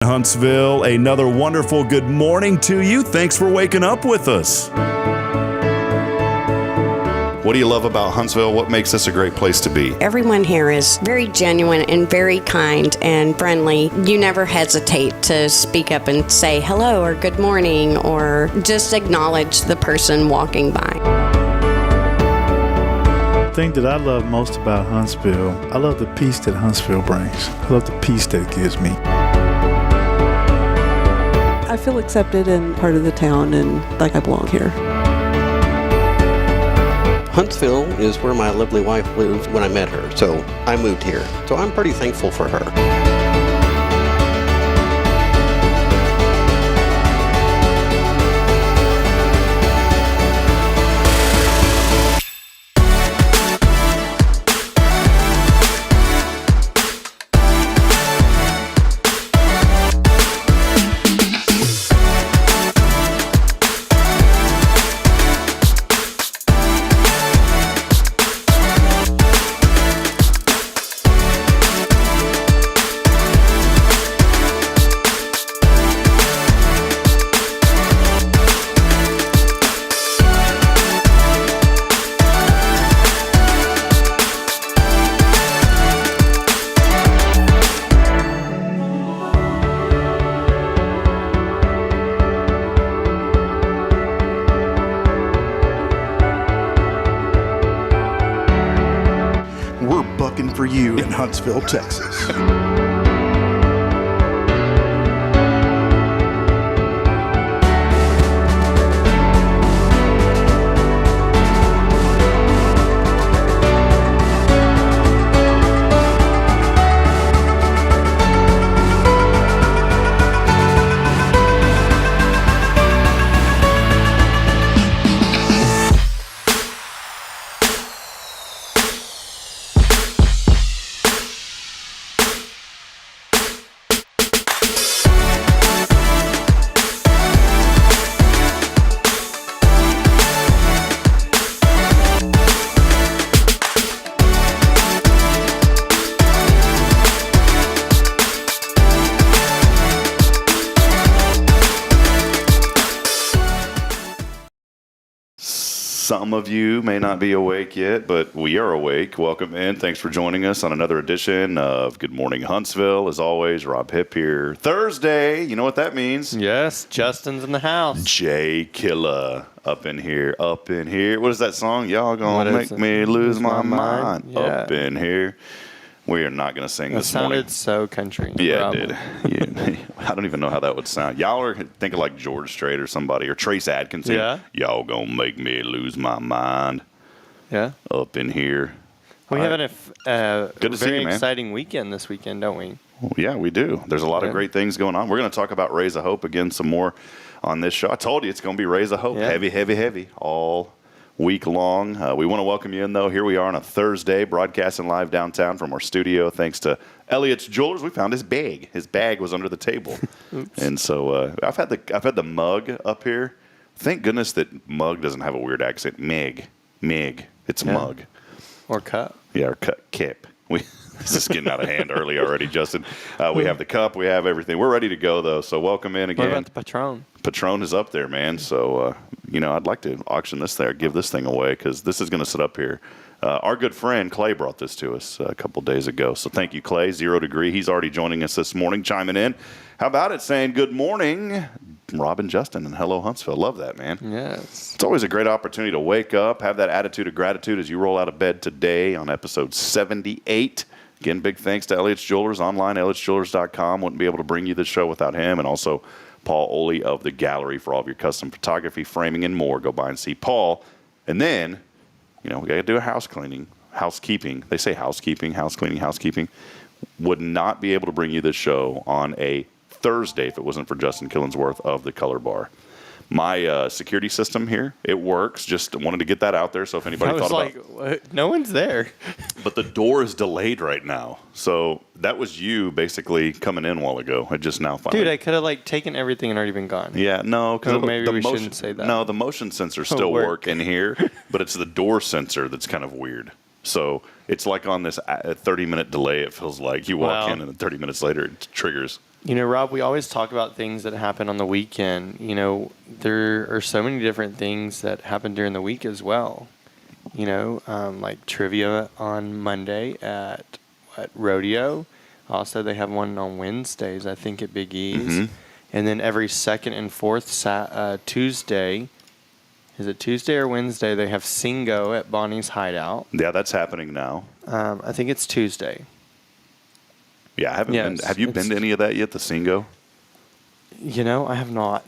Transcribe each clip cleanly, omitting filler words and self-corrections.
Huntsville, another wonderful good morning to you. Thanks for waking up with us. What do you love about Huntsville? What makes this a great place to be? Everyone here is very genuine and very kind and friendly. You never hesitate to speak up and say hello or good morning or just acknowledge the person walking by. The thing that I love most about Huntsville, I love the peace that Huntsville brings. I love the peace that it gives me. I feel accepted and part of the town and like I belong here. Huntsville is where my lovely wife lived when I met her, so I moved here. So I'm pretty thankful for her. For you in Huntsville, Texas. Some of you may not be awake yet, but we are awake. Welcome in. Thanks for joining us on another edition of Good Morning Huntsville. As always, Rob Hipp here. Thursday, you know what that means? Yes, Justin's in the house. Jay Killa up in here, up in here. What is that song? Y'all gonna make me lose my mind. Yeah. Up in here. We are not going to sing this morning. It sounded so country. Yeah, it did. Yeah. I don't even know how that would sound. Y'all are thinking like George Strait or somebody, or Trace Adkins. Yeah. Y'all going to make me lose my mind. Yeah. Up in here. We have a Good to see very you, man. exciting weekend this weekend, don't we? Well, yeah, we do. There's a lot of great things going on. We're going to talk about Raise a Hope again some more on this show. I told you it's going to be Raise a Hope. Yeah. Heavy, heavy, heavy all week long. We want to welcome you in, though. Here we are on a Thursday, broadcasting live downtown from our studio. Thanks to Elliot's Jewelers, we found his bag. His bag was under the table, and so I've had the mug up here. Thank goodness that mug doesn't have a weird accent. Meg, it's mug or cup. Yeah, or kip. This is getting out of hand early already, Justin. We have the cup. We have everything. We're ready to go, though, so welcome in again. What about the Patron? Patron is up there, man. So, I'd like to auction this there, give this thing away, because this is going to sit up here. Our good friend Clay brought this to us a couple days ago. So thank you, Clay. 0 Degree. He's already joining us this morning, chiming in. How about it, saying good morning, Rob and Justin, and hello, Huntsville. Love that, man. Yes. It's always a great opportunity to wake up, have that attitude of gratitude as you roll out of bed today on episode 78. Again, big thanks to Elliot's Jewelers, online, elliotsjewelers.com. Wouldn't be able to bring you this show without him, and also Paul Oley of the Gallery for all of your custom photography, framing, and more. Go by and see Paul. And then, we got to do a housekeeping. They say housekeeping, house cleaning, housekeeping. Would not be able to bring you this show on a Thursday if it wasn't for Justin Killingsworth of the Color Bar. My security system here, it works. Just wanted to get that out there. So if anybody thought about what? No one's there. But the door is delayed right now. So that was you basically coming in a while ago. I just now finally. Dude, I could have taken everything and already been gone. Yeah, no, because maybe we shouldn't say that. No, the motion sensors still work in here, but it's the door sensor that's kind of weird. So it's like on this 30-minute delay. It feels like you walk in and then 30 minutes later it triggers. You know, Rob, we always talk about things that happen on the weekend. You know, there are so many different things that happen during the week as well. You know, like trivia on Monday at Rodeo. Also, they have one on Wednesdays, I think, at Big E's. And then every second and fourth Tuesday, is it Tuesday or Wednesday, they have Singo at Bonnie's Hideout. Yeah, that's happening now. I think it's Tuesday. Yeah, I haven't been. Have you been to any of that yet, the Singo? You know, I have not.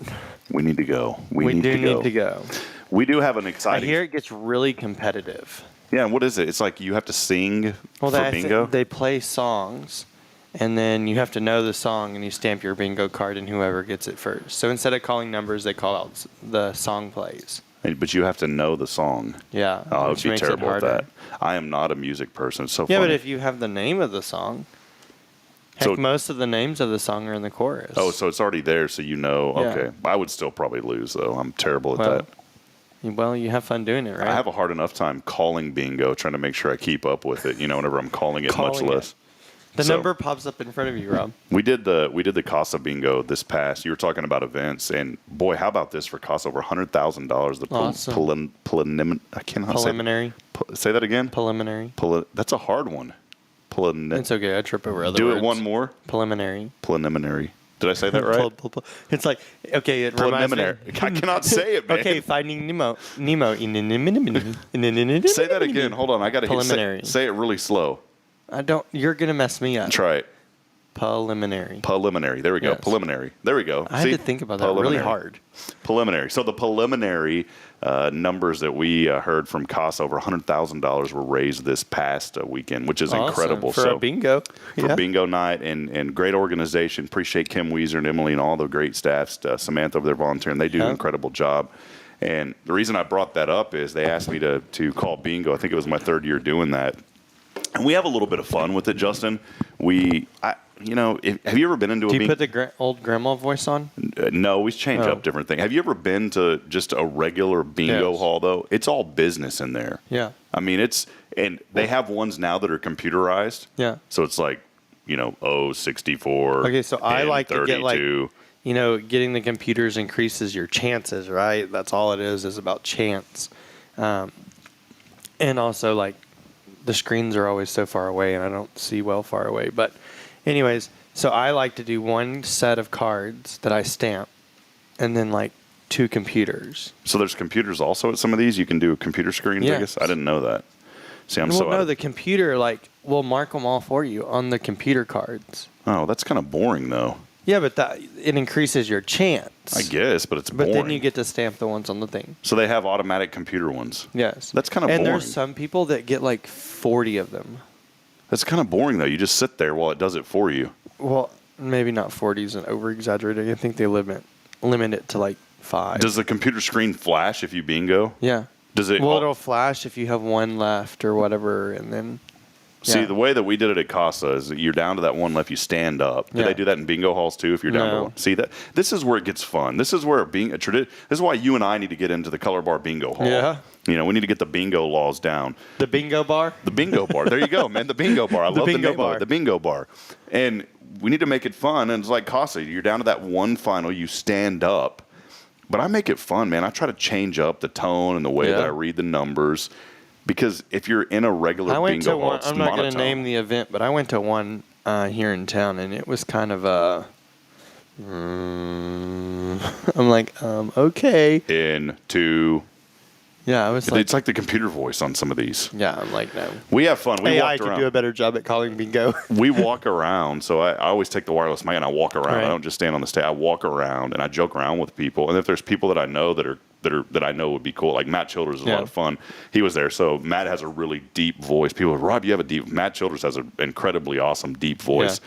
We need to go. We do need to go. We do have an exciting. I hear it gets really competitive. Yeah, and what is it? It's like you have to sing for bingo? They play songs, and then you have to know the song, and you stamp your bingo card, and whoever gets it first. So instead of calling numbers, they call out the song plays. But you have to know the song. Yeah. Oh, I would be terrible at that. I am not a music person. It's so funny. Yeah, but if you have the name of the song, most of the names of the song are in the chorus. Oh, so it's already there, so you know. Yeah. Okay. I would still probably lose, though. I'm terrible at that. Well, you have fun doing it, right? I have a hard enough time calling bingo, trying to make sure I keep up with it, whenever I'm calling it, much less. The number pops up in front of you, Rob. We did the Casa bingo this past. You were talking about events, and boy, how about this for cost over $100,000? The awesome. I cannot preliminary. Say that again. Preliminary. That's a hard one. It's okay. I trip over other Do words. it one more. Preliminary. Did I say that right? It's like, okay, it reminds me. I cannot say it, man. Okay, Finding Nemo. Say that again. Hold on. I got to Preliminary. Say it really slow. You're going to mess me up. Try it. Preliminary. There we go. Yes. Preliminary. There we go. I had to think about that really hard. Preliminary. So the preliminary numbers that we heard from Casa, over $100,000 were raised this past weekend, which is incredible. For a bingo. For bingo night and great organization. Appreciate Kim Weezer and Emily and all the great staffs. Samantha over there volunteering. They do an incredible job. And the reason I brought that up is they asked me to call bingo. I think it was my third year doing that. And we have a little bit of fun with it, Justin. Have you ever been into a bingo? Do you put the old grandma voice on? No, we change up different things. Have you ever been to just a regular bingo hall, though? It's all business in there. Yeah. I mean, and they have ones now that are computerized. Yeah. So it's like, 64. Okay, so I like 32. to get getting the computers increases your chances, right? That's all it is about chance. And also, the screens are always so far away, and I don't see well far away. But anyways, so I like to do one set of cards that I stamp, and then, 2 computers. So there's computers also at some of these? You can do computer screens, I guess? I didn't know that. See, the computer, will mark them all for you on the computer cards. Oh, that's kind of boring, though. Yeah, but it increases your chance. I guess, but it's boring. But then you get to stamp the ones on the thing. So they have automatic computer ones. Yes. That's kind of boring. And there's some people that get 40 of them. That's kind of boring, though. You just sit there while it does it for you. Well, maybe not 40s and over-exaggerating. I think they limit it to 5. Does the computer screen flash if you bingo? Yeah. Does it? Well, it'll flash if you have one left or whatever, and then... See, the way that we did it at Casa is you're down to that one left, you stand up. Do they do that in bingo halls too if you're down to one? See, this is where it gets fun. This is where this is why you and I need to get into the Color Bar bingo hall. Yeah. We need to get the bingo laws down. The bingo bar? The bingo bar. There you go, man. The bingo bar. I love the name of it. The bingo bar. And we need to make it fun. And it's like Casa. You're down to that one final. You stand up. But I make it fun, man. I try to change up the tone and the way that I read the numbers. Because if you're in a regular bingo hall, it's I'm not going to name the event, but I went to one here in town, and it was kind of a... I'm like, okay. Yeah, I was it's like the computer voice on some of these. Yeah, I'm like, no. We have fun. I could do a better job at calling bingo. We walk around, so I always take the wireless mic and I walk around. Right. I don't just stand on the stage. I walk around and I joke around with people. And if there's people that I know that I know would be cool, like Matt Childers is a lot of fun. He was there, so Matt has a really deep voice. People are, Rob, you have a deep. Matt Childers has an incredibly awesome deep voice,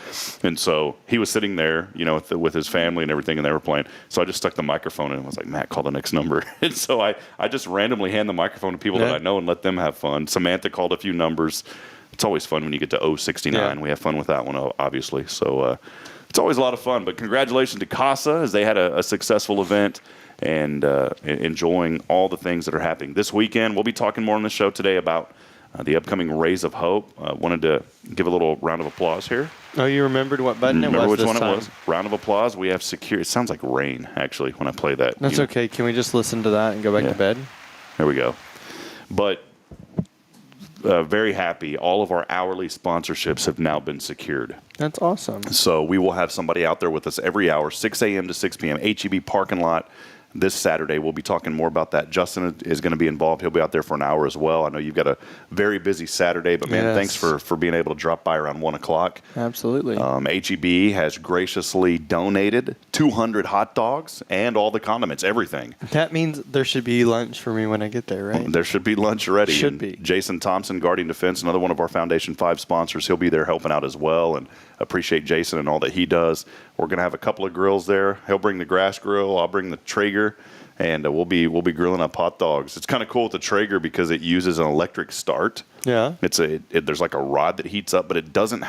and so he was sitting there, with his family and everything, and they were playing. So I just stuck the microphone in and was like, Matt, call the next number. And so I just randomly hand the microphone to people that I know and let them have fun. Samantha called a few numbers. It's always fun when you get to 069. Yeah. We have fun with that one, obviously. So it's always a lot of fun. But congratulations to Casa as they had a successful event and enjoying all the things that are happening this weekend. We'll be talking more on the show today about the upcoming Rays of Hope. Wanted to give a little round of applause here. Oh, you remembered what button it was Remember which this one time? it was? Round of applause. We have secure. It sounds like rain, actually, when I play that. That's okay. Can we just listen to that and go back to bed? There we go. But very happy. All of our hourly sponsorships have now been secured. That's awesome. So we will have somebody out there with us every hour, 6 a.m. to 6 p.m., HEB parking lot. This Saturday, we'll be talking more about that. Justin is going to be involved. He'll be out there for an hour as well. I know you've got a very busy Saturday, but, man, thanks for being able to drop by around 1 o'clock. Absolutely. HEB has graciously donated 200 hot dogs and all the condiments, everything. That means there should be lunch for me when I get there, right? There should be lunch ready. Should and be. Jason Thompson, Guardian Defense, another one of our Foundation 5 sponsors. He'll be there helping out as well, and appreciate Jason and all that he does. We're going to have a couple of grills there. He'll bring the grass grill. I'll bring the Traeger. And we'll be grilling up hot dogs. It's kind of cool with the Traeger because it uses an electric start. Yeah. There's like a rod that heats up, but it doesn't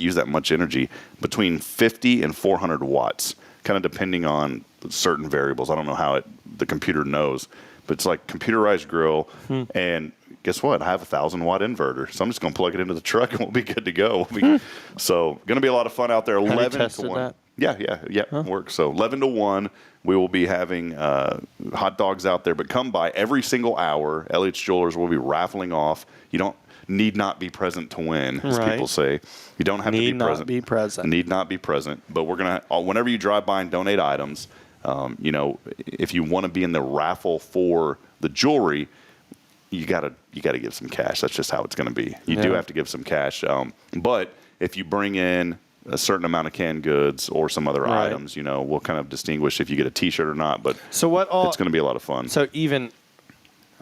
use that much energy. Between 50 and 400 watts, kind of depending on certain variables. I don't know how the computer knows, but it's like computerized grill. And guess what? I have a 1,000-watt inverter, so I'm just going to plug it into the truck and we'll be good to go. So going to be a lot of fun out there. 11 to 1. That? Yeah, works. So 11 to 1. We will be having hot dogs out there, but come by every single hour. Elliot's Jewelers will be raffling off. You need not be present to win, as people say. You don't have to be present. Need not be present. But we're going to, whenever you drive by and donate items, if you want to be in the raffle for the jewelry, you gotta give some cash. That's just how it's going to be. You do have to give some cash. But if you bring in a certain amount of canned goods or some other items, we'll kind of distinguish if you get a T-shirt or not. But it's going to be a lot of fun. So even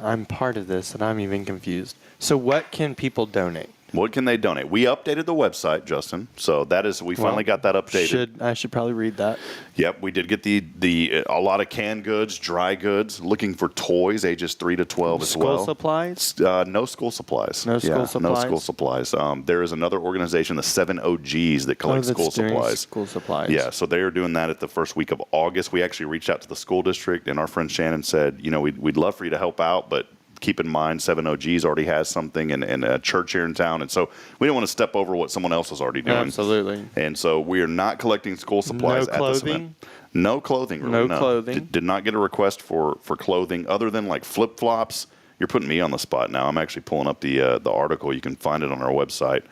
I'm part of this, and I'm even confused. So what can people donate? What can they donate? We updated the website, Justin. So we finally got that updated. I should probably read that. Yep, we did get a lot of canned goods, dry goods. Looking for toys, ages 3 to 12 as well. School supplies? No school supplies. No school supplies. No school supplies. There is another organization, the 7 OGs, that collects school supplies. School supplies. Yeah, so they are doing that at the first week of August. We actually reached out to the school district, and our friend Shannon said, we'd love for you to help out, but keep in mind 7 OGs already has something and a church here in town, and so we don't want to step over what someone else is already doing. Absolutely. And so we are not collecting school supplies at this event. No clothing, really. No clothing. Did not get a request for clothing other than like flip-flops. You're putting me on the spot now. I'm actually pulling up the article. You can find it on our website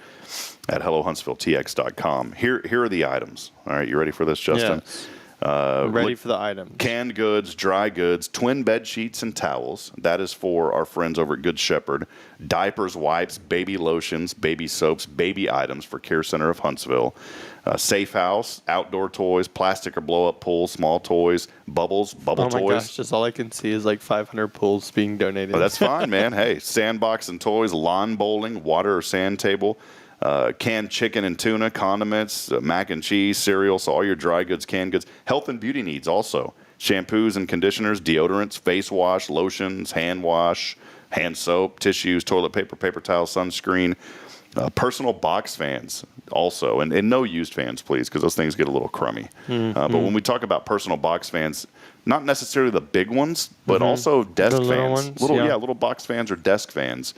at hellohuntsvilletx.com. Here are the items. All right, you ready for this, Justin? Yes. Ready for the items. Canned goods, dry goods, twin bed sheets and towels. That is for our friends over at Good Shepherd. Diapers, wipes, baby lotions, baby soaps, baby items for Care Center of Huntsville. Safe house, outdoor toys, plastic or blow-up pools, small toys, bubble toys. Oh my gosh, just all I can see is like 500 pools being donated. Oh, that's fine, man. Hey, sandbox and toys, lawn bowling, water or sand table. Canned chicken and tuna, condiments, mac and cheese, cereal, so all your dry goods, canned goods. Health and beauty needs also. Shampoos and conditioners, deodorants, face wash, lotions, hand wash, hand soap, tissues, toilet paper, paper towels, sunscreen. Personal box fans also, and no used fans, please, because those things get a little crummy. But when we talk about personal box fans, not necessarily the big ones, but also desk fans. Little ones, little box fans or desk fans.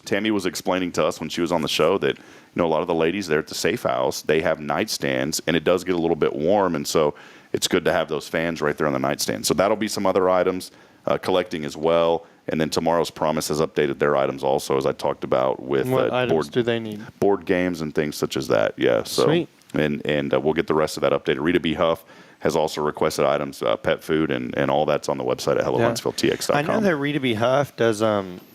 Tammy was explaining to us when she was on the show that a lot of the ladies there at the Safe House, they have nightstands, and it does get a little bit warm, and so it's good to have those fans right there on the nightstand. So that'll be some other items collecting as well. And then Tomorrow's Promise has updated their items also, as I talked about with what items do they need? Board games and things such as that. Yeah. So, sweet. And we'll get the rest of that updated. Rita B. Huff has also requested items, pet food, and all that's on the website at hellohuntsvilletx.com. I know that Rita B. Huff does.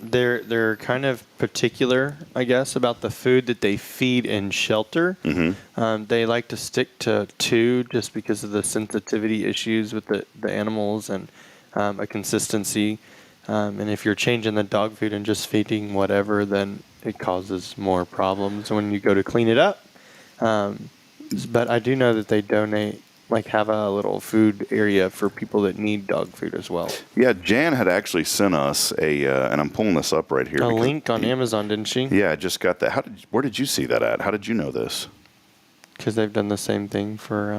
They're kind of particular, I guess, about the food that they feed in shelter. Mm-hmm. They like to stick to 2 just because of the sensitivity issues with the animals and a consistency. And if you're changing the dog food and just feeding whatever, then it causes more problems when you go to clean it up. But I do know that they donate, have a little food area for people that need dog food as well. Yeah, Jan had actually sent us and I'm pulling this up right here. A link on Amazon, didn't she? Yeah, I just got that. Where did you see that at? How did you know this? Because they've done the same thing for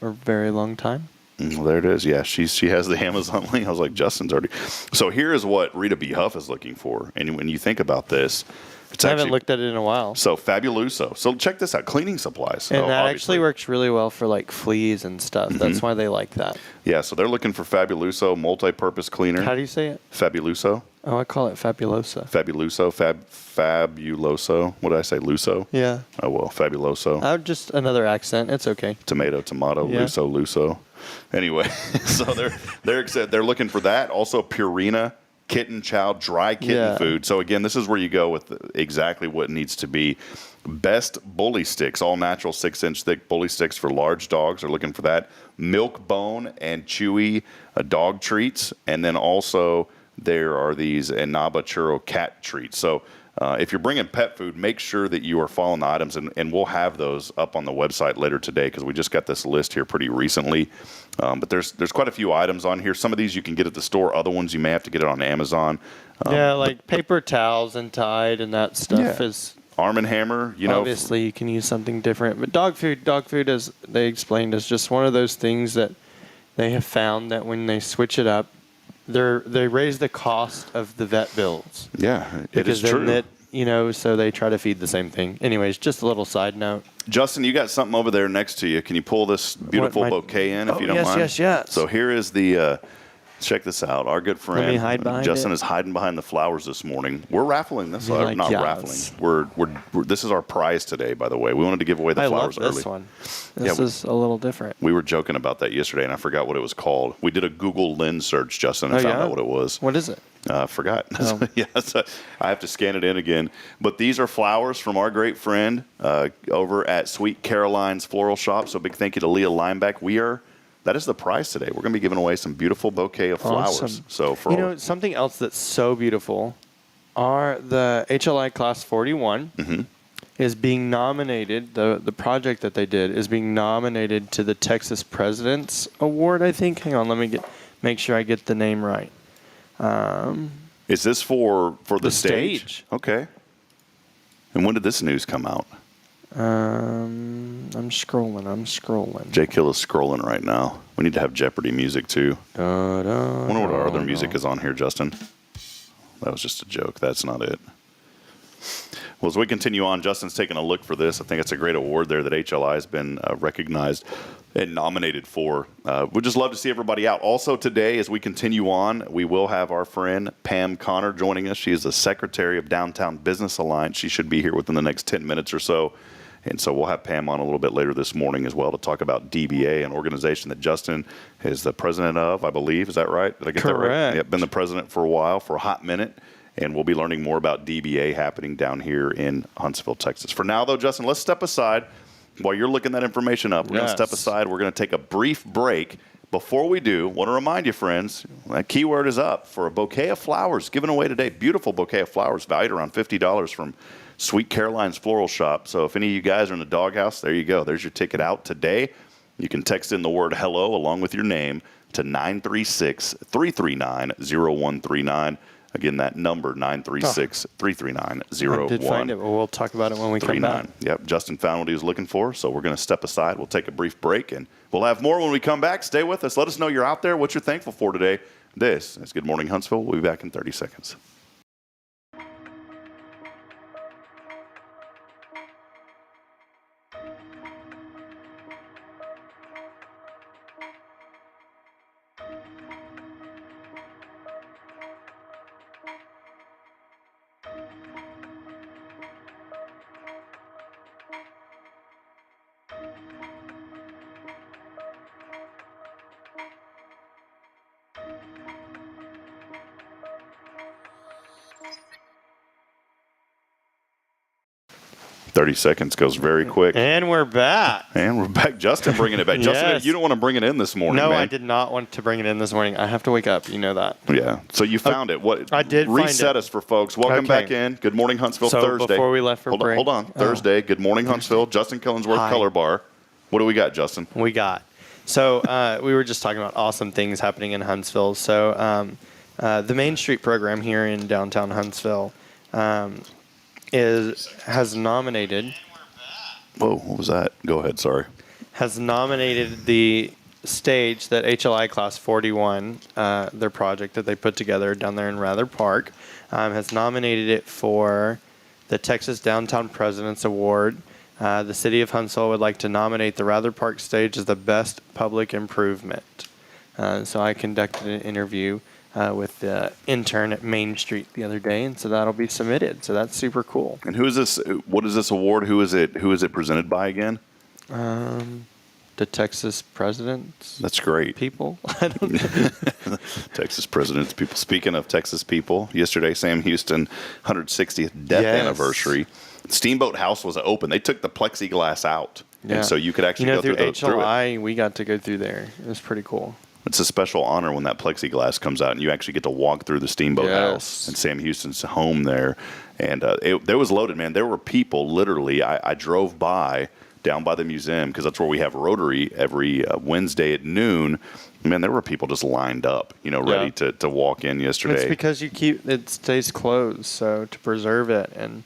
a very long time. Well, there it is. Yeah, she has the Amazon link. I was like, Justin's already. So here is what Rita B. Huff is looking for. And when you think about this, it's I haven't looked at it in a while. So Fabuloso. So check this out. Cleaning supplies. And So that obviously- actually works really well for like fleas and stuff. That's why they like that. Yeah, so they're looking for Fabuloso multi-purpose cleaner. How do you say it? Fabuloso. Oh, I call it Fabulosa. Fabuloso. Fabuloso. What did I say? Luso? Yeah. Oh, well, Fabuloso. Just another accent. It's okay. Tomato, Yeah. Luso. Anyway, so they're looking for that. Also, Purina kitten chow dry kitten food. So again, this is where you go with exactly what needs to be. Best bully sticks, all natural 6-inch thick bully sticks for large dogs. Are looking for that. Milk bone and chewy dog treats, and then also there are these Inaba churro cat treats. So if you're bringing pet food, make sure that you are following the items, and we'll have those up on the website later today because we just got this list here pretty recently. But there's quite a few items on here. Some of these you can get at the store. Other ones you may have to get it on Amazon. Yeah, like paper towels and Tide and that stuff is Arm & Hammer, obviously you can use something different. But dog food, as they explained, is just one of those things that they have found that when they switch it up, they raise the cost of the vet bills. Yeah, it is true. So they try to feed the same thing. Anyways, just a little side note. Justin, you got something over there next to you. Can you pull this beautiful bouquet in if you don't mind? Yes. So here is the. Check this out. Our good friend Let me hide behind Justin it. is hiding behind the flowers this morning. We're raffling this. You're like, not yes. raffling. We're this is our prize today. By the way, we wanted to give away the I flowers love this early. one. This is a little different. We were joking about that yesterday, and I forgot what it was called. We did a Google Lens search, Justin, and found out what it was. What is it? Forgot. Oh. Yes, I have to scan it in again. But these are flowers from our great friend over at Sweet Caroline's Floral Shop. So big thank you to Leah Lineback. That is the prize today. We're going to be giving away some beautiful bouquet of flowers. Awesome. So for something else that's so beautiful are the HLI Class 41 is being nominated. The project that they did is being nominated to the Texas President's Award, I think. Hang on, let me make sure I get the name right. is this for the stage? Okay. And when did this news come out? I'm scrolling. Jake Hill is scrolling right now. We need to have Jeopardy music too. I wonder what our other music is on here, Justin. That was just a joke. That's not it. Well, as we continue on, Justin's taking a look for this. I think it's a great award there that HLI has been recognized and nominated for. We'd just love to see everybody out. Also today, as we continue on, we will have our friend Pam Connor joining us. She is the Secretary of Downtown Business Alliance. She should be here within the next 10 minutes or so. And so we'll have Pam on a little bit later this morning as well to talk about DBA, an organization that Justin is the president of, I believe. Is that right? Did I get that right? Correct. Yep, been the president for a while, for a hot minute. And we'll be learning more about DBA happening down here in Huntsville, Texas. For now, though, Justin, let's step aside. While you're looking that information up, we're going to step aside. We're going to take a brief break. Before we do, I want to remind you, friends, that keyword is up for a bouquet of flowers given away today. Beautiful bouquet of flowers valued around $50 from Sweet Caroline's Floral Shop. So if any of you guys are in the doghouse, there you go. There's your ticket out today. You can text in the word hello along with your name to 936-339-0139. Again, that number, 936-339-0139. I did find it, but we'll talk about it when we come back. Yep, Justin found what he was looking for, so we're going to step aside. We'll take a brief break, and we'll have more when we come back. Stay with us. Let us know you're out there, what you're thankful for today. This is Good Morning Huntsville. We'll be back in 30 seconds. Thirty seconds goes very quick. And we're back. And we're back. Justin bringing it back. Justin, Yes. you don't want to bring it in this morning, No, man. I did not want to bring it in this morning. I have to wake up. You know that. Yeah. So you found it. What? I did find Reset it. us for folks. Welcome Okay. back in. Good Morning Huntsville So Thursday. before we left for hold break. Hold on. Thursday. Good Morning Huntsville. Justin Killingsworth Hi. Color Bar. What do we got, Justin? We got. So we were just talking about awesome things happening in Huntsville. So the Main Street program here in downtown Huntsville has nominated. Whoa, what was that? Go ahead, sorry. Has nominated the stage that HLI Class 41, their project that they put together down there in Rather Park, has nominated it for the Texas Downtown President's Award. The city of Huntsville would like to nominate the Rather Park stage as the best public improvement. So I conducted an interview with the intern at Main Street the other day, and so that'll be submitted. So that's super cool. And who is this? What is this award? Who is it? Who is it presented by again? The Texas presidents. That's great. People. I don't know. Texas presidents people. Speaking of Texas people, yesterday Sam Houston 160th death anniversary. Steamboat House was open. They took the plexiglass out, and so you could actually go through HLI. it. We got to go through there. It was pretty cool. It's a special honor when that plexiglass comes out and you actually get to walk through the Steamboat House and Sam Houston's home there. And there was loaded, man. There were people literally. I drove by down by the museum because that's where we have Rotary every Wednesday at noon. Man, there were people just lined up, ready to walk in yesterday. It's because it stays closed, so to preserve it. And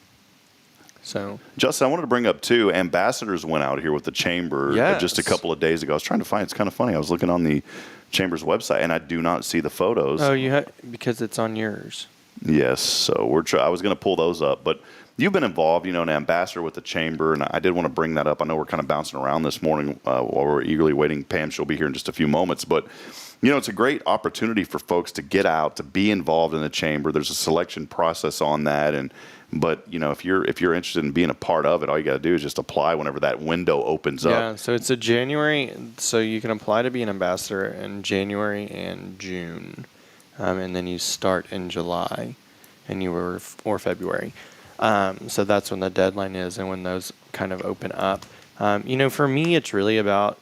so, Justin, I wanted to bring up too, ambassadors went out here with the chamber just a couple of days ago. I was trying to find, it's kind of funny. I was looking on the chamber's website and I do not see the photos. Oh, because it's on yours. Yes, so I was going to pull those up, but you've been involved, an ambassador with the chamber, and I did want to bring that up. I know we're kind of bouncing around this morning while we're eagerly waiting. Pam, she'll be here in just a few moments, but it's a great opportunity for folks to get out, to be involved in the chamber. There's a selection process on that, but if you're interested in being a part of it, all you got to do is just apply whenever that window opens up. Yeah, so it's a January, so you can apply to be an ambassador in January and June, and then you start in July, or February. So that's when the deadline is, and when those kind of open up. For me, it's really about,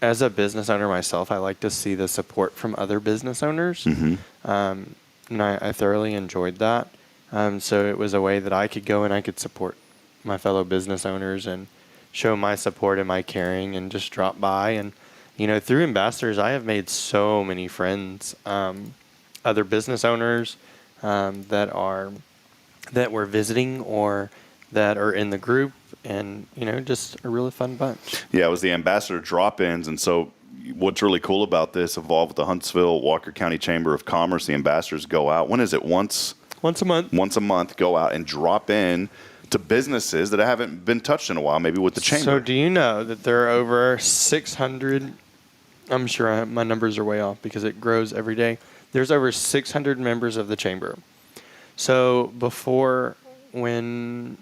as a business owner myself, I like to see the support from other business owners, and I thoroughly enjoyed that. So it was a way that I could go and I could support my fellow business owners and show my support and my caring and just drop by. And, through ambassadors, I have made so many friends, other business owners that were visiting or that are in the group, and, just a really fun bunch. Yeah, it was the ambassador drop-ins, and so what's really cool about this, involved with the Huntsville Walker County Chamber of Commerce, the ambassadors go out. When is it? Once a month. Once a month, go out and drop in to businesses that haven't been touched in a while, maybe with the chamber. So do you know that there are over 600, I'm sure my numbers are way off because it grows every day. There's over 600 members of the chamber. So before and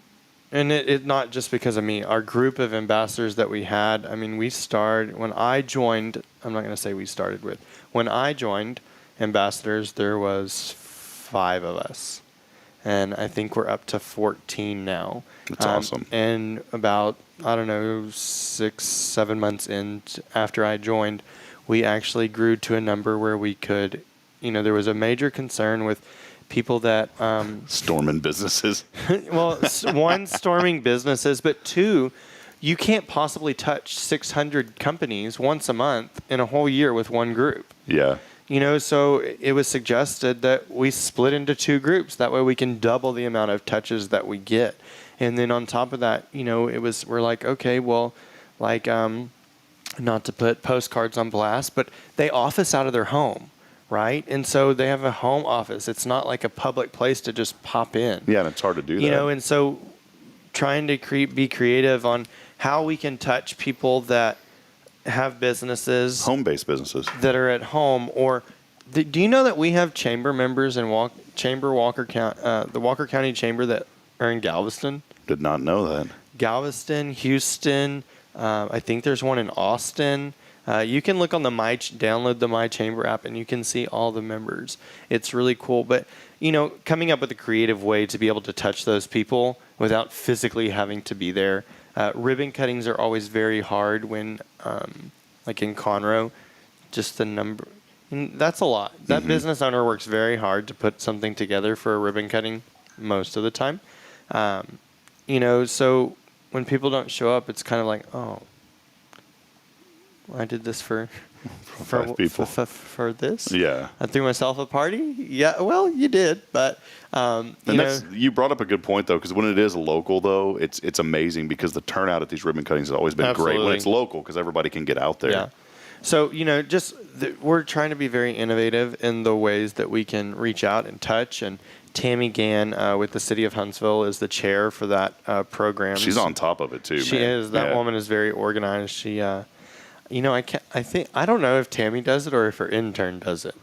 it's not just because of me, our group of ambassadors that we had, we started, when I joined, I'm not going to say we started with, when I joined ambassadors, there was 5 of us. And I think we're up to 14 now. That's awesome. And about, 6-7 months in after I joined, we actually grew to a number where we could, there was a major concern with people that storming businesses. Well, one, storming businesses, but 2, you can't possibly touch 600 companies once a month in a whole year with one group. Yeah. So it was suggested that we split into 2 groups. That way we can double the amount of touches that we get. And then on top of that, we're like, okay, well, like, not to put postcards on blast, but they office out of their home. Right? And so they have a home office. It's not like a public place to just pop in. Yeah, and it's hard to do that. And so trying to be creative on how we can touch people that have businesses. Home-based businesses. That are at home. Or do you know that we have chamber members in Walker County, the Walker County Chamber that are in Galveston? Did not know that. Galveston, Houston. I think there's one in Austin. You can look on download the My Chamber app, and you can see all the members. It's really cool. But, coming up with a creative way to be able to touch those people without physically having to be there. Ribbon cuttings are always very hard when, like in Conroe, just the number. That's a lot. That business owner works very hard to put something together for a ribbon cutting most of the time. So when people don't show up, it's kind of like, oh, I did this for 5 people. For this? Yeah. I threw myself a party? Yeah, well, you did, but you brought up a good point though, because when it is local though, it's amazing because the turnout at these ribbon cuttings has always been great when it's local because everybody can get out there. Yeah. So, just we're trying to be very innovative in the ways that we can reach out and touch. And Tammy Gann with the city of Huntsville is the chair for that program. She's on top of it too. She man. is. That woman is very organized. She, I don't know if Tammy does it or if her intern does it.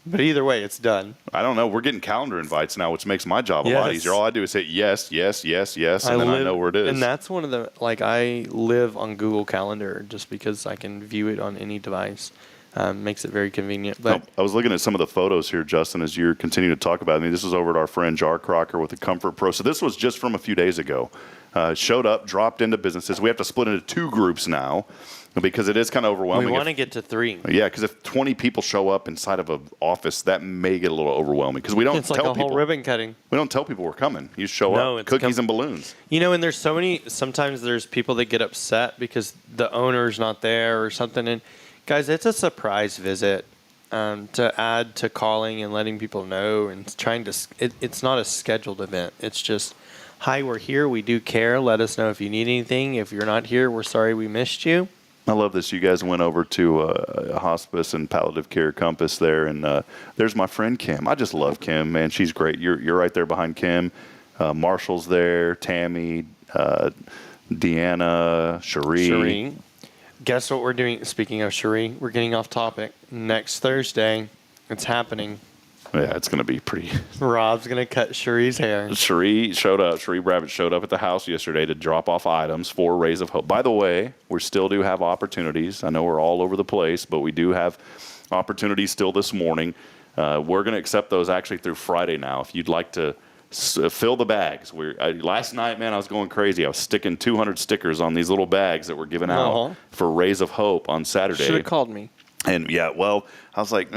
But either way, it's done. I don't know. We're getting calendar invites now, which makes my job a lot easier. All I do is say yes, yes, yes, yes, and then I know where it is. And that's one of the, I live on Google Calendar just because I can view it on any device. Makes it very convenient. But I was looking at some of the photos here, Justin, as you're continuing to talk about it. I mean, this is over at our friend Jar Crocker with the Comfort Pro. So this was just from a few days ago. Showed up, dropped into businesses. We have to split into 2 groups now because it is kind of overwhelming. We want to get to 3. Yeah, because if 20 people show up inside of an office, that may get a little overwhelming because we don't It's tell like a people. whole ribbon cutting. We don't tell people we're coming. You show up, cookies and balloons. And there's sometimes there's people that get upset because the owner's not there or something. And guys, it's a surprise visit to add to calling and letting people know and trying to, it's not a scheduled event. It's just, hi, we're here. We do care. Let us know if you need anything. If you're not here, we're sorry we missed you. I love this. You guys went over to a hospice and palliative care Compass there, and there's my friend Kim. I just love Kim, man. She's great. You're right there behind Kim. Marshall's there. Tammy, Deanna, Cherie. Guess what we're doing? Speaking of Cherie, we're getting off topic. Next Thursday, it's happening. Yeah, it's going to be pretty. Rob's going to cut Cherie's hair. Cherie showed up. Cherie Rabbit showed up at the house yesterday to drop off items for Rays of Hope. By the way, we still do have opportunities. I know we're all over the place, but we do have opportunities still this morning. We're going to accept those actually through Friday now. If you'd like to fill the bags. Last night, man, I was going crazy. I was sticking 200 stickers on these little bags that were given out for Rays of Hope on Saturday. Should have called me. And yeah, well, I was like,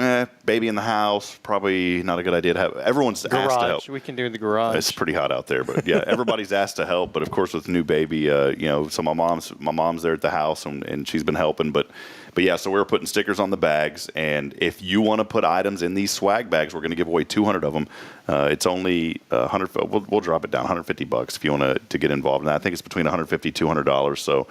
baby in the house, probably not a good idea to have. Everyone's asked to help. We can do the garage. It's pretty hot out there, but yeah, everybody's asked to help. But of course, with new baby, so my mom's there at the house and she's been helping. But yeah, so we're putting stickers on the bags, and if you want to put items in these swag bags, we're going to give away 200 of them. It's only $100. We'll drop it down $150 if you want to get involved. And I think it's between $150 $200. So.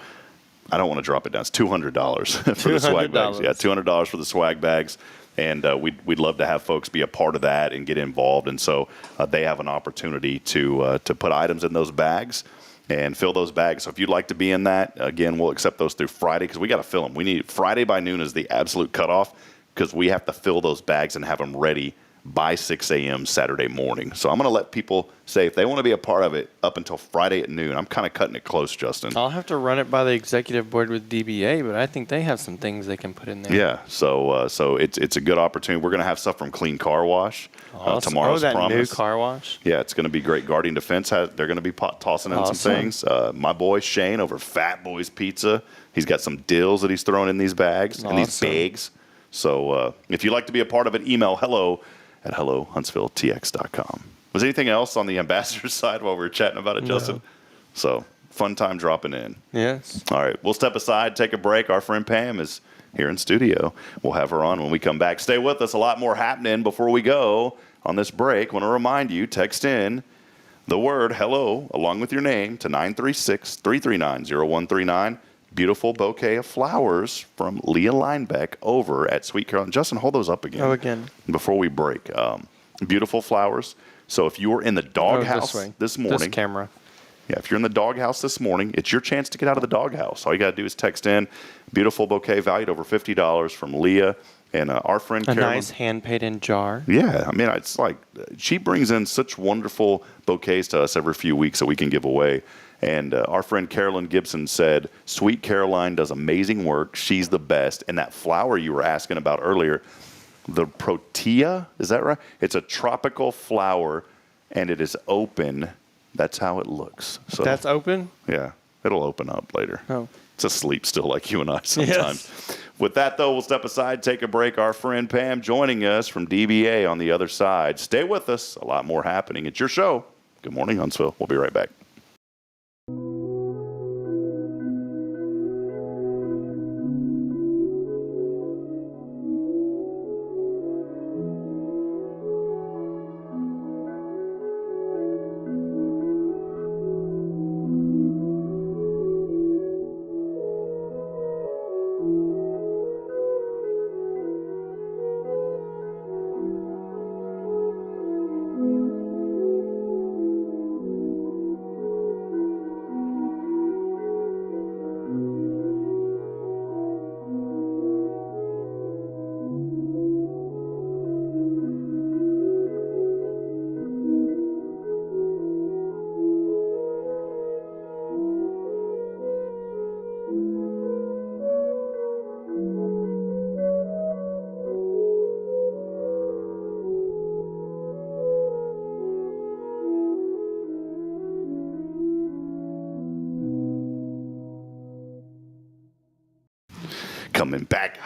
I don't want to drop it down. It's $200 for the swag bags. Yeah, $200 for the swag bags. And we'd love to have folks be a part of that and get involved. And so they have an opportunity to put items in those bags and fill those bags. So if you'd like to be in that, again, we'll accept those through Friday because we got to fill them. We need Friday by noon is the absolute cutoff because we have to fill those bags and have them ready by 6 a.m. Saturday morning. So I'm going to let people say if they want to be a part of it up until Friday at noon. I'm kind of cutting it close, Justin. I'll have to run it by the executive board with DBA, but I think they have some things they can put in there. Yeah, so it's a good opportunity. We're going to have stuff from Clean Car Wash tomorrow's that promise. New car wash? Yeah, it's going to be great. Guardian Defense, they're going to be tossing in some things. My boy Shane over Fat Boys Pizza, he's got some dills that he's throwing in these bags and these bags. So if you'd like to be a part of it, email hello@hellohuntsvilletx.com. Was there anything else on the ambassador side while we were chatting about it, Justin? So fun time dropping in. Yes. All right, we'll step aside, take a break. Our friend Pam is here in studio. We'll have her on when we come back. Stay with us. A lot more happening before we go on this break. I want to remind you, text in the word hello along with your name to 936-339-0139. Beautiful bouquet of flowers from Leah Linebeck over at Sweet Carolina. Justin, hold those up again. Oh, again. Before we break. Beautiful flowers. So if you were in the doghouse this morning. This camera. Yeah, if you're in the doghouse this morning, it's your chance to get out of the doghouse. All you got to do is text in. Beautiful bouquet valued over $50 from Leah and our friend Carolyn. A nice hand-painted jar. Yeah, I mean, it's like she brings in such wonderful bouquets to us every few weeks that we can give away. And our friend Carolyn Gibson said, Sweet Caroline does amazing work. She's the best. And that flower you were asking about earlier, the protea, is that right? It's a tropical flower, and it is open. That's how it looks. So that's open? Yeah, it'll open up later. Oh. It's asleep still like you and I sometimes. Yes. With that, though, we'll step aside, take a break. Our friend Pam joining us from DBA on the other side. Stay with us. A lot more happening. It's your show. Good morning, Huntsville. We'll be right back.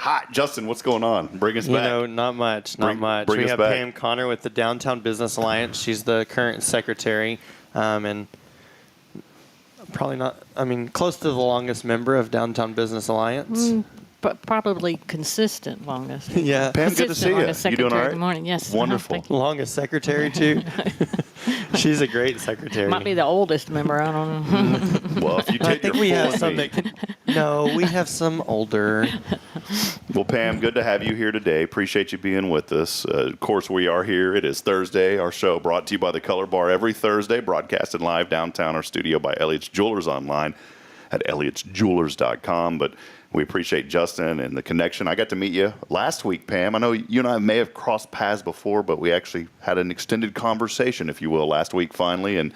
hot. Justin, what's going on? Bring us back. Not much. Bring We us have back. Pam Connor with the Downtown Business Alliance. She's the current secretary, and probably not. I mean, close to the longest member of Downtown Business Alliance. Probably consistent longest. Yeah, Pam, good to see you. Longest You doing all secretary right? of the morning. Yes. Wonderful. Thank you. longest secretary too. She's a great secretary. Might be the oldest member. I don't know. Well, if you I take think your we full have and some me. that can. No, we have some older. Well, Pam, good to have you here today. Appreciate you being with us. Of course, we are here. It is Thursday. Our show brought to you by the Color Bar every Thursday, broadcasted live downtown our studio by Elliott's Jewelers online at elliotsjewelers.com. But we appreciate Justin and the connection. I got to meet you last week, Pam. I know you and I may have crossed paths before, but we actually had an extended conversation, if you will, last week finally. And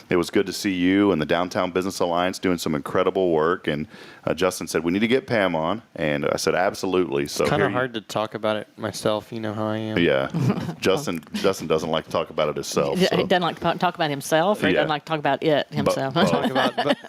it was good to see you and the Downtown Business Alliance doing some incredible work. And Justin said, we need to get Pam on. And I said, absolutely. So Kind here of hard to talk about it myself. You know how I am. Yeah. Justin doesn't like to talk about it himself. He So. doesn't like to talk about himself, or he Yeah. doesn't like to talk about it himself. both. Talk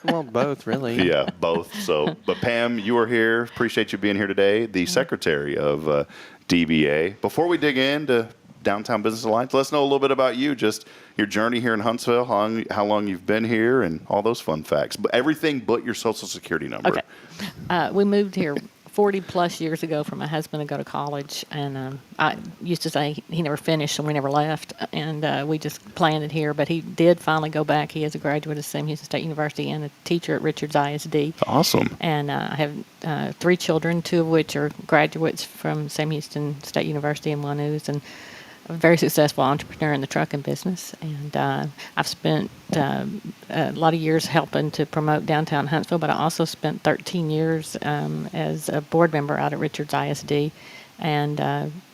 about both really. Yeah, both. So, but Pam, you are here. Appreciate you being here today, the secretary of DBA. Before we dig into Downtown Business Alliance, let us know a little bit about you, just your journey here in Huntsville, how long you've been here, and all those fun facts. But everything but your social security number. Okay. We moved here 40 plus years ago for my husband to go to college, and I used to say he never finished, so we never left, and we just planned it here. But he did finally go back. He is a graduate of Sam Houston State University and a teacher at Richards ISD. Awesome. And I have 3 children, 2 of which are graduates from Sam Houston State University, and one who's a very successful entrepreneur in the trucking business. And I've spent a lot of years helping to promote downtown Huntsville, but I also spent 13 years as a board member out at Richards ISD and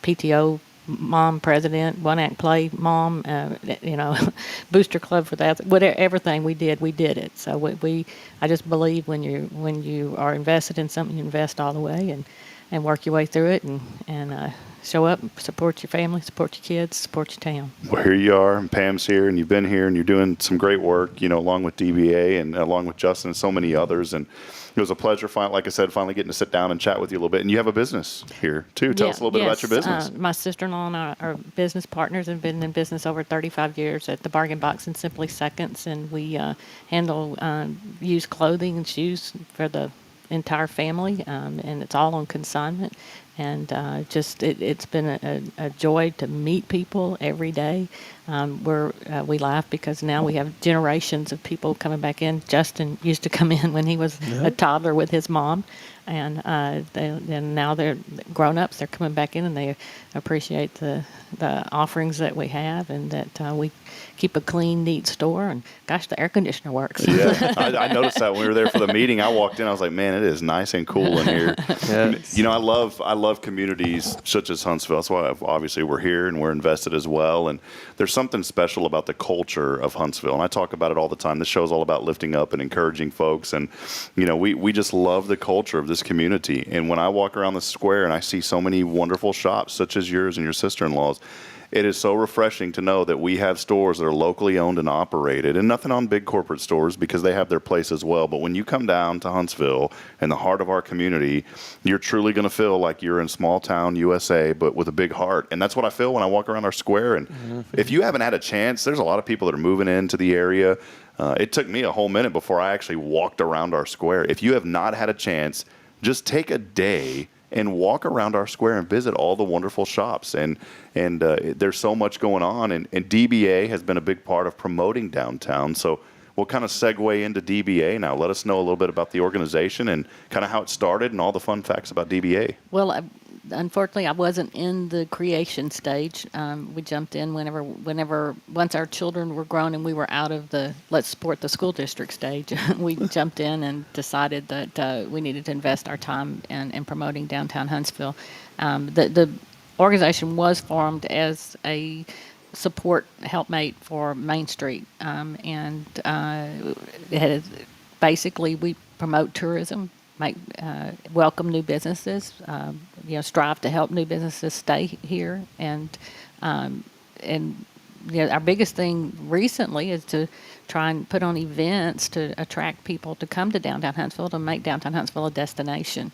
PTO mom, president, one act play mom, booster club for that. Whatever, everything we did it. So I just believe when you are invested in something, you invest all the way and work your way through it and show up, support your family, support your kids, support your town. Well, here you are, and Pam's here, and you've been here, and you're doing some great work, along with DBA and along with Justin and so many others. And it was a pleasure, like I said, finally getting to sit down and chat with you a little bit. And you have a business here, too. Tell us a little bit about your business. My sister-in-law and I are business partners and been in business over 35 years at the Bargain Box and Simply Seconds. And we handle used clothing and shoes for the entire family, and it's all on consignment. And it's been a joy to meet people every day. We laugh because now we have generations of people coming back in. Justin used to come in when he was a toddler with his mom, and now they're grown-ups. They're coming back in, and they appreciate the offerings that we have, and that we keep a clean, neat store. And gosh, the air conditioner works. Yeah, I noticed that when we were there for the meeting. I walked in, I was like, man, it is nice and cool in here. Yes. I love communities such as Huntsville. That's why obviously we're here and we're invested as well. And there's something special about the culture of Huntsville. And I talk about it all the time. This show is all about lifting up and encouraging folks. And, we just love the culture of this community. And when I walk around the square and I see so many wonderful shops such as yours and your sister-in-law's, it is so refreshing to know that we have stores that are locally owned and operated, and nothing on big corporate stores because they have their place as well. But when you come down to Huntsville, in the heart of our community, you're truly going to feel like you're in small town USA, but with a big heart. And that's what I feel when I walk around our square. And if you haven't had a chance, there's a lot of people that are moving into the area. It took me a whole minute before I actually walked around our square. If you have not had a chance, just take a day and walk around our square and visit all the wonderful shops. And there's so much going on. And DBA has been a big part of promoting downtown. So we'll kind of segue into DBA now. Let us know a little bit about the organization and kind of how it started and all the fun facts about DBA. Well, unfortunately, I wasn't in the creation stage. We jumped in once our children were grown and we were out of the let's support the school district stage. We jumped in and decided that we needed to invest our time in promoting downtown Huntsville. The organization was formed as a support helpmate for Main Street, and basically we promote tourism, welcome new businesses, strive to help new businesses stay here, and our biggest thing recently is to try and put on events to attract people to come to downtown Huntsville, to make downtown Huntsville a destination.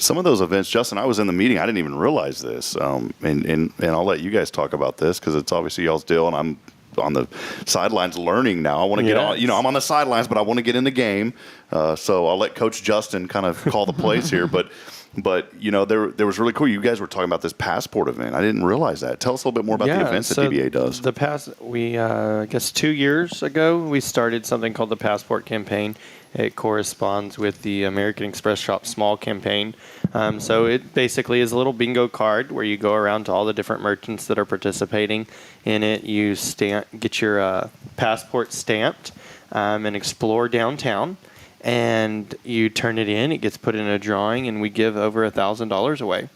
some of those events, Justin, I was in the meeting. I didn't even realize this. And I'll let you guys talk about this because it's obviously y'all's deal, and I'm on the sidelines learning now. I want to get on, I'm on the sidelines, but I want to get in the game. So I'll let Coach Justin kind of call the plays here. But there was really cool. You guys were talking about this passport event. I didn't realize that. Tell us a little bit more about the events that DBA does. I guess 2 years ago, we started something called the Passport Campaign. It corresponds with the American Express Shop Small campaign. So it basically is a little bingo card where you go around to all the different merchants that are participating in it. You get your passport stamped and explore downtown. And you turn it in. It gets put in a drawing, and we give over $1,000 away.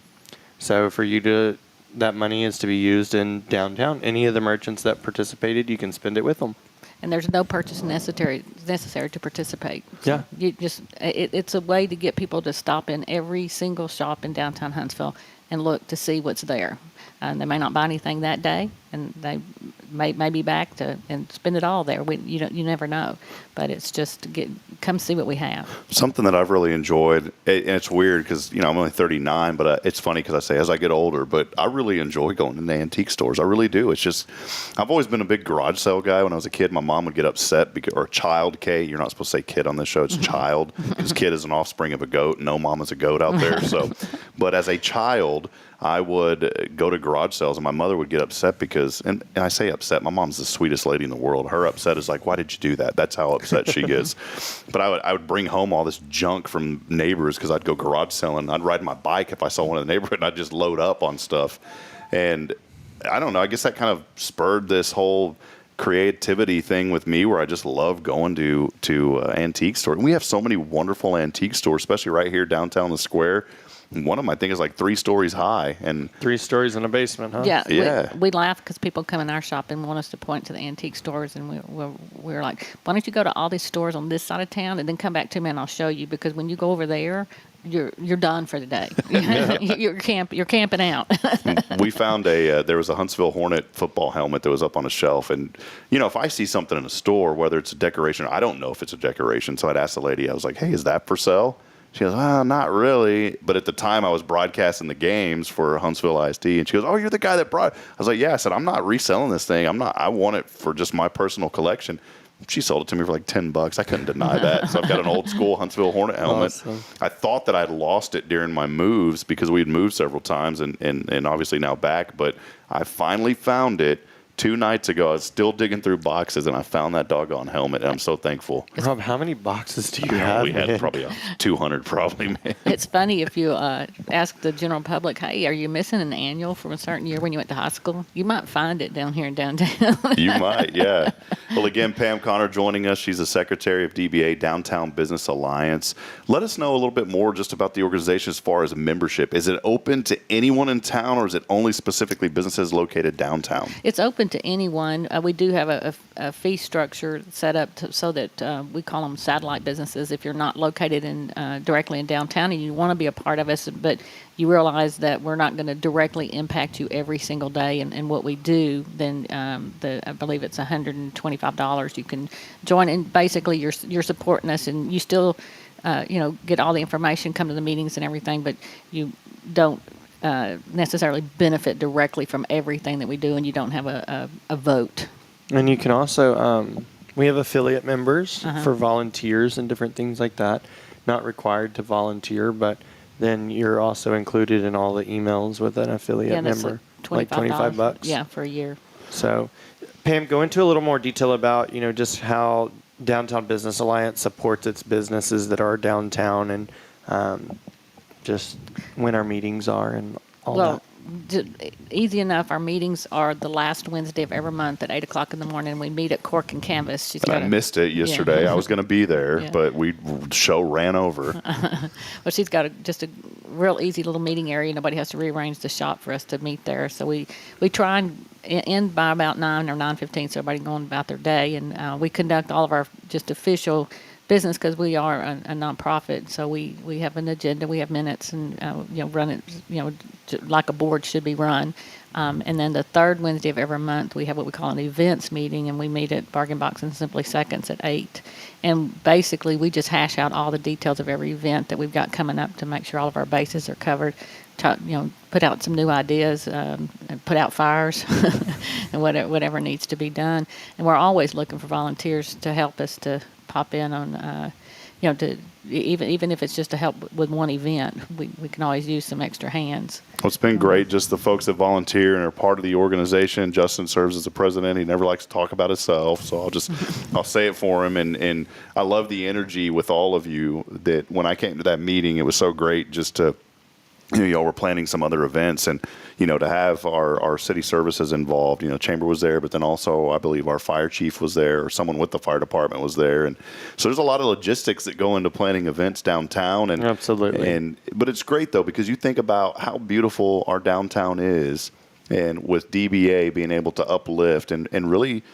So that money is to be used in downtown. Any of the merchants that participated, you can spend it with them. And there's no purchase necessary to participate. Yeah. You just it's a way to get people to stop in every single shop in downtown Huntsville and look to see what's there. They may not buy anything that day, and they may be back and spend it all there. You never know, but it's just to come see what we have. Something that I've really enjoyed, and it's weird because I'm only 39, but it's funny because I say as I get older, but I really enjoy going into antique stores. I really do. It's just I've always been a big garage sale guy. When I was a kid, my mom would get upset or child K. You're not supposed to say kid on this show. It's child because kid is an offspring of a goat. No mom is a goat out there. So, but as a child, I would go to garage sales, and my mother would get upset because, and I say upset, my mom's the sweetest lady in the world. Her upset is like, why did you do that? That's how upset she gets. But I would bring home all this junk from neighbors because I'd go garage selling. I'd ride my bike if I saw one in the neighborhood, and I'd just load up on stuff. And I don't know, I guess that kind of spurred this whole creativity thing with me where I just love going to antique stores. And we have so many wonderful antique stores, especially right here downtown the square. One of them, I think, is like 3 stories high. And 3 stories in a basement, huh? Yeah. We laugh because people come in our shop and want us to point to the antique stores. And we're like, why don't you go to all these stores on this side of town and then come back to me and I'll show you. Because when you go over there, you're done for the day. You're camping out. We found there was a Huntsville Hornet football helmet that was up on a shelf. And, if I see something in a store, whether it's a decoration, I don't know if it's a decoration. So I'd ask the lady, I was like, hey, is that for sale? She goes, not really. But at the time, I was broadcasting the games for Huntsville ISD. And she goes, oh, you're the guy that brought it. I was like, yeah. I said, I'm not reselling this thing. I want it for just my personal collection. She sold it to me for like $10. I couldn't deny that. So I've got an old school Huntsville Hornet helmet. Awesome. I thought that I'd lost it during my moves because we'd moved several times and obviously now back. But I finally found it 2 nights ago. I was still digging through boxes, and I found that doggone helmet, and I'm so thankful. Rob, how many boxes do you have? We had probably 200, probably, man. It's funny if you ask the general public, hey, are you missing an annual from a certain year when you went to high school? You might find it down here in downtown. You might, yeah. Well, again, Pam Connor joining us. She's the secretary of DBA, Downtown Business Alliance. Let us know a little bit more just about the organization as far as membership. Is it open to anyone in town, or is it only specifically businesses located downtown? It's open to anyone. We do have a fee structure set up so that we call them satellite businesses. If you're not located directly in downtown and you want to be a part of us, but you realize that we're not going to directly impact you every single day in what we do, then I believe it's $125 you can join. And basically, you're supporting us, and you still get all the information, come to the meetings and everything, but you don't necessarily benefit directly from everything that we do, and you don't have a vote. And you can also, we have affiliate members for volunteers and different things like that. Not required to volunteer, but then you're also included in all the emails with an affiliate member. Like $25. Yeah, for a year. So, Pam, go into a little more detail about, just how Downtown Business Alliance supports its businesses that are downtown, and just when our meetings are and all that. Easy enough. Our meetings are the last Wednesday of every month at 8 o'clock in the morning. We meet at Cork and Canvas. I missed it yesterday. Yeah. I was going to be there, but show ran over. Well, she's got just a real easy little meeting area. Nobody has to rearrange the shop for us to meet there. So we try and end by about 9 or 9:15, so everybody going about their day. And we conduct all of our just official business because we are a nonprofit. So we have an agenda, we have minutes, and run it like a board should be run. And then the third Wednesday of every month, we have what we call an events meeting, and we meet at Bargain Box and Simply Seconds at 8. And basically, we just hash out all the details of every event that we've got coming up to make sure all of our bases are covered. Put out some new ideas, and put out fires, and whatever needs to be done. And we're always looking for volunteers to help us to pop in on, to even if it's just to help with one event, we can always use some extra hands. Well, it's been great, just the folks that volunteer and are part of the organization. Justin serves as the president. He never likes to talk about himself, so I'll say it for him. And I love the energy with all of you. That when I came to that meeting, it was so great just to. Y'all were planning some other events, and to have our city services involved. Chamber was there, but then also I believe our fire chief was there, or someone with the fire department was there, and so there's a lot of logistics that go into planning events downtown. And absolutely. But it's great though, because you think about how beautiful our downtown is, and with DBA being able to uplift and really,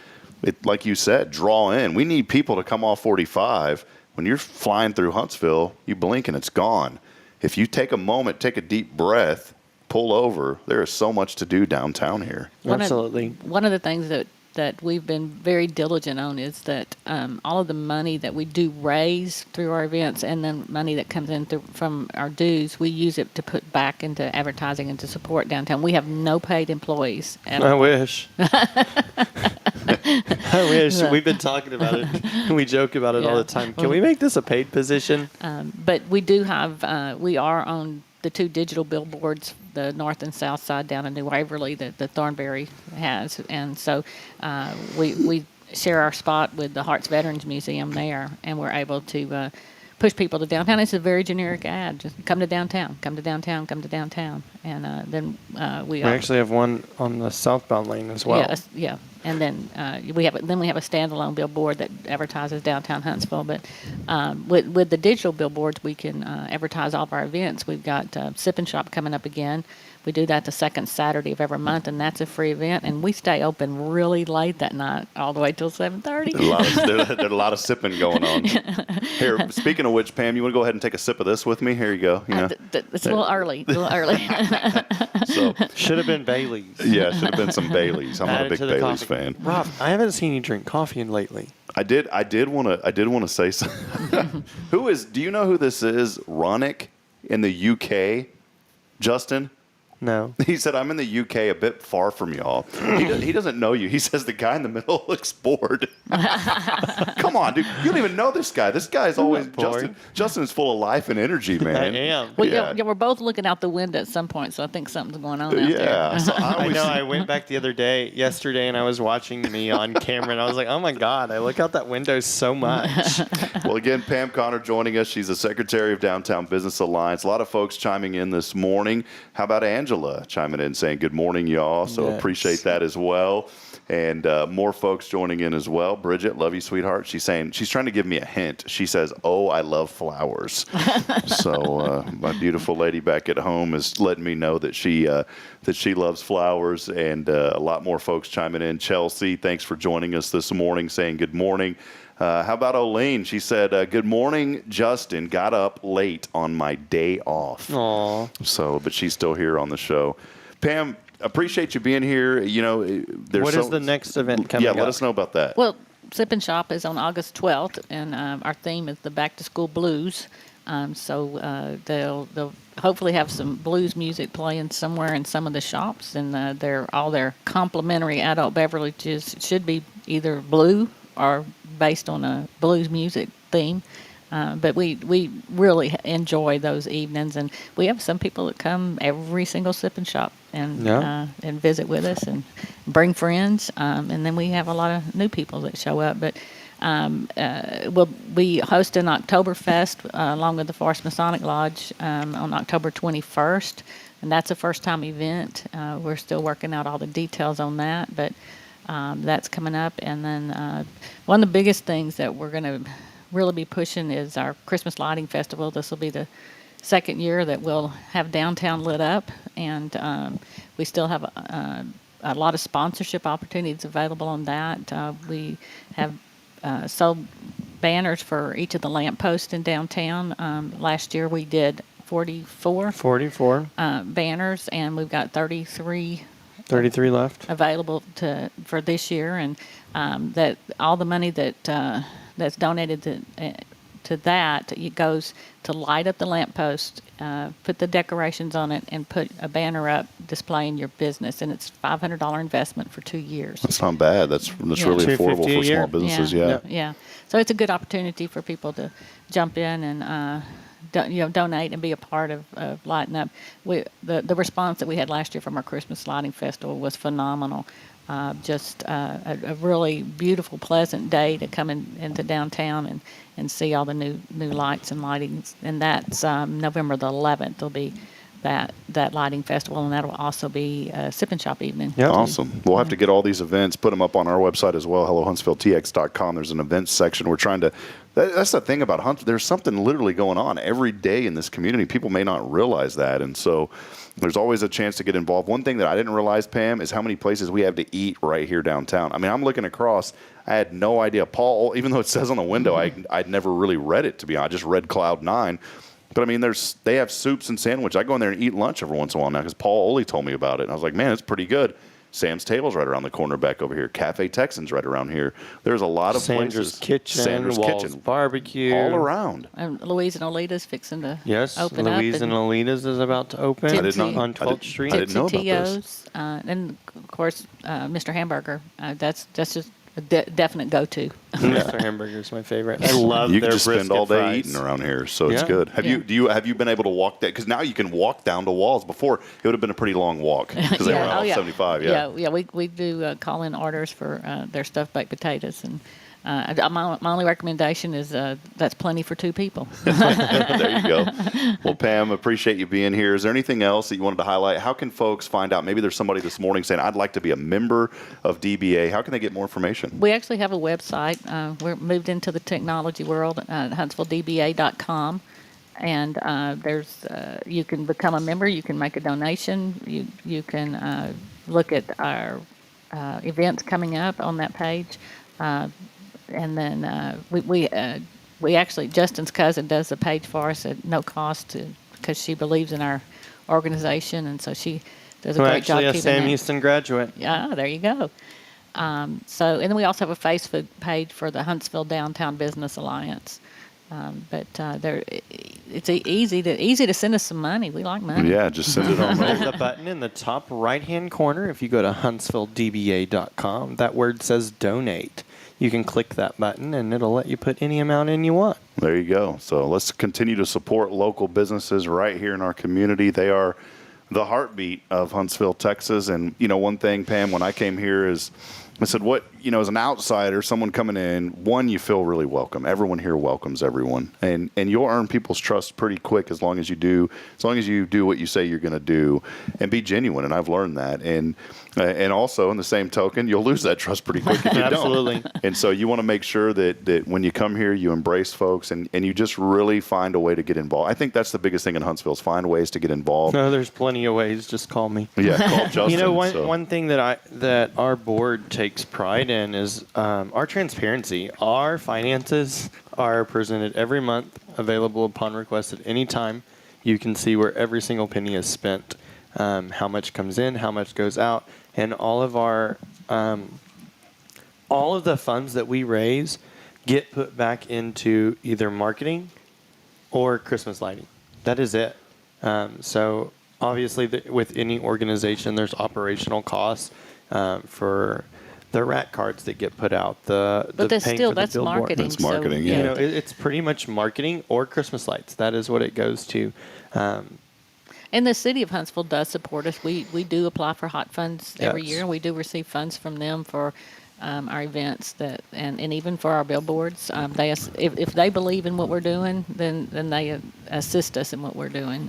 like you said, draw in. We need people to come off 45. When you're flying through Huntsville, you blink and it's gone. If you take a moment, take a deep breath, pull over, there is so much to do downtown here. Absolutely. One of the things that we've been very diligent on is that all of the money that we do raise through our events, and then money that comes in from our dues, we use it to put back into advertising and to support downtown. We have no paid employees. I wish. I wish. We've been talking about it. We joke about it all the time. Can we make this a paid position? But we do have, we are on the 2 digital billboards, the north and south side down in New Waverly that the Thornberry has. And so we share our spot with the Hearts Veterans Museum there, and we're able to push people to downtown. It's a very generic ad. Just come to downtown, come to downtown, come to downtown. And then we actually have one on the southbound lane as well. Yes, yeah. And then we have a standalone billboard that advertises downtown Huntsville. But with the digital billboards, we can advertise all of our events. We've got Sip and Shop coming up again. We do that the second Saturday of every month, and that's a free event. And we stay open really late that night, all the way till 7:30. There's a lot of sipping going on. Here, speaking of which, Pam, you want to go ahead and take a sip of this with me? Here you go. It's a little early. So should have been Bailey's. Yeah, should have been some Bailey's. I'm not a big Bailey's fan. Rob, I haven't seen you drink coffee lately. I did want to say something. Do you know who this is? Ronick in the UK. Justin? No. He said, I'm in the UK, a bit far from y'all. He doesn't know you. He says the guy in the middle looks bored. Come on, dude. You don't even know this guy. This guy's always, Justin is full of life and energy, man. I am. Well, yeah, we're both looking out the window at some point, so I think something's going on out there. So I know. I went back yesterday, and I was watching me on camera, and I was like, oh, my God, I look out that window so much. Well, again, Pam Connor joining us. She's the Secretary of Downtown Business Alliance. A lot of folks chiming in this morning. How about Angela chiming in saying good morning, y'all? So appreciate that as well. And more folks joining in as well. Bridget, love you, sweetheart. She's trying to give me a hint. She says, oh, I love flowers. So my beautiful lady back at home is letting me know that she loves flowers. And a lot more folks chiming in. Chelsea, thanks for joining us this morning, saying good morning. How about Olene? She said, good morning, Justin. Got up late on my day off. Aww. But she's still here on the show. Pam, appreciate you being here. What is the next event coming up? Yeah, let us know about that. Well, Sip and Shop is on August 12th, and our theme is the Back to School Blues. So they'll hopefully have some blues music playing somewhere in some of the shops, and all their complimentary adult beverages should be either blue or based on a blues music theme. But we really enjoy those evenings, and we have some people that come every single Sip and Shop and visit with us and bring friends, and then we have a lot of new people that show up. But we'll be hosting Oktoberfest along with the Forest Masonic Lodge on October 21st, and that's a first-time event. We're still working out all the details on that, but that's coming up. And then one of the biggest things that we're going to really be pushing is our Christmas Lighting Festival. This will be the second year that we'll have downtown lit up, and we still have a lot of sponsorship opportunities available on that. We have sold banners for each of the lampposts in downtown. Last year we did 44 banners, and we've got 33 left. available for this year, and that all the money that's donated to that, it goes to light up the lamppost, put the decorations on it, and put a banner up displaying your business. And it's $500 investment for 2 years. That's not bad. That's really affordable $250 for a year. small businesses. Yeah. Yeah. So it's a good opportunity for people to jump in and donate and be a part of lighting up. The response that we had last year from our Christmas lighting festival was phenomenal. Just a really beautiful, pleasant day to come into downtown and see all the new lights and lightings. And that's November the 11th will be that lighting festival, and that'll also be a sip and shop evening. Yep. Awesome. We'll have to get all these events, put them up on our website as well, hellohuntsvilletx.com. There's an events section. We're trying to that's the thing about Huntsville. There's something literally going on every day in this community. People may not realize that, and so there's always a chance to get involved. One thing that I didn't realize, Pam, is how many places we have to eat right here downtown. I mean, I'm looking across. I had no idea. Paul, even though it says on the window, I'd never really read it, to be honest. I just read Cloud 9. But, I mean, they have soups and sandwich. I go in there and eat lunch every once in a while now because Paul Oley told me about it. And I was like, man, it's pretty good. Sam's Table's right around the corner back over here. Cafe Texan's right around here. There's a lot of Sandra's places. Kitchen, Sandra's Walls Kitchen. Barbecue. All around. And Louise and Olita's fixing to Yes, open Louise up. and Olita's is about to open I did not- on 12th Street. I didn't know about this. Tito's, and of course, Mr. Hamburger. That's just a definite go-to. Mr. Hamburger is my favorite. I love You their can just spend brisket all day fries. eating around here, so it's Yeah. good. Have Yeah. you been able to walk that? Because now you can walk down to Walls. Before it would have been a pretty long walk because they were out 75. Yeah. We do call in orders for their stuffed baked potatoes, and my only recommendation is that's plenty for 2 people. There you go. Well, Pam, appreciate you being here. Is there anything else that you wanted to highlight? How can folks find out? Maybe there's somebody this morning saying, I'd like to be a member of DBA. How can they get more information? We actually have a website. We're moved into the technology world at HuntsvilleDBA.com. And there's you can become a member. You can make a donation. You can look at our events coming up on that page. And then we actually, Justin's cousin does the page for us at no cost because she believes in our organization, and so she does a great job actually a keeping Sam it. Houston graduate. Yeah, there you go. And then we also have a Facebook page for the Huntsville Downtown Business Alliance. It's easy to send us some money. We like money. Yeah, just send it on There's over. a button in the top right-hand corner. If you go to HuntsvilleDBA.com, that word says donate. You can click that button, and it'll let you put any amount in you want. There you go. So let's continue to support local businesses right here in our community. They are the heartbeat of Huntsville, Texas. And, one thing, Pam, when I came here is I said, as an outsider, someone coming in, one, you feel really welcome. Everyone here welcomes everyone. And you'll earn people's trust pretty quick as long as you do what you say you're going to do and be genuine. And I've learned that. And also, in the same token, you'll lose that trust pretty quick if you Absolutely. don't. And so you want to make sure that when you come here, you embrace folks and you just really find a way to get involved. I think that's the biggest thing in Huntsville is find ways to get involved. No, there's plenty of ways. Just call me. Yeah, call Justin. One thing that our board takes pride in is our transparency. Our finances are presented every month, available upon request at any time. You can see where every single penny is spent, how much comes in, how much goes out, and all of the funds that we raise get put back into either marketing or Christmas lighting. That is it. So obviously, with any organization, there's operational costs for the rat cards that get put out. But that's paying still for the that's billboard. marketing. That's marketing, yeah. It's pretty much marketing or Christmas lights. That is what it goes to. And the city of Huntsville does support us. We do apply for hot funds every Yes. year, and we do receive funds from them for our events and even for our billboards. If they believe in what we're doing, then they assist us in what we're doing,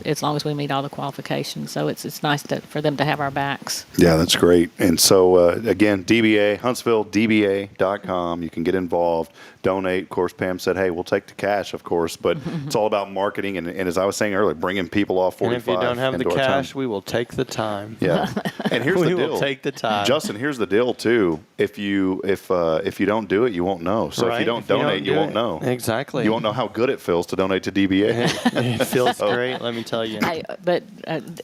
as long as we meet all the qualifications. So it's nice for them to have our backs. Yeah, that's great. And so, again, DBA, HuntsvilleDBA.com. You can get involved. donate. Of course, Pam said, hey, we'll take the cash, of course, but it's all about marketing. And as I was saying earlier, bringing people off 45. And if you don't have the into our town. cash, we will take the time. Yeah. And here's the We deal. will take the time. Justin, here's the deal, too. If you don't do it, you won't know. So if Right? you don't If you don't donate, you do won't it. know. Exactly. You won't know how good it feels to donate to DBA. It feels great, let me tell you. But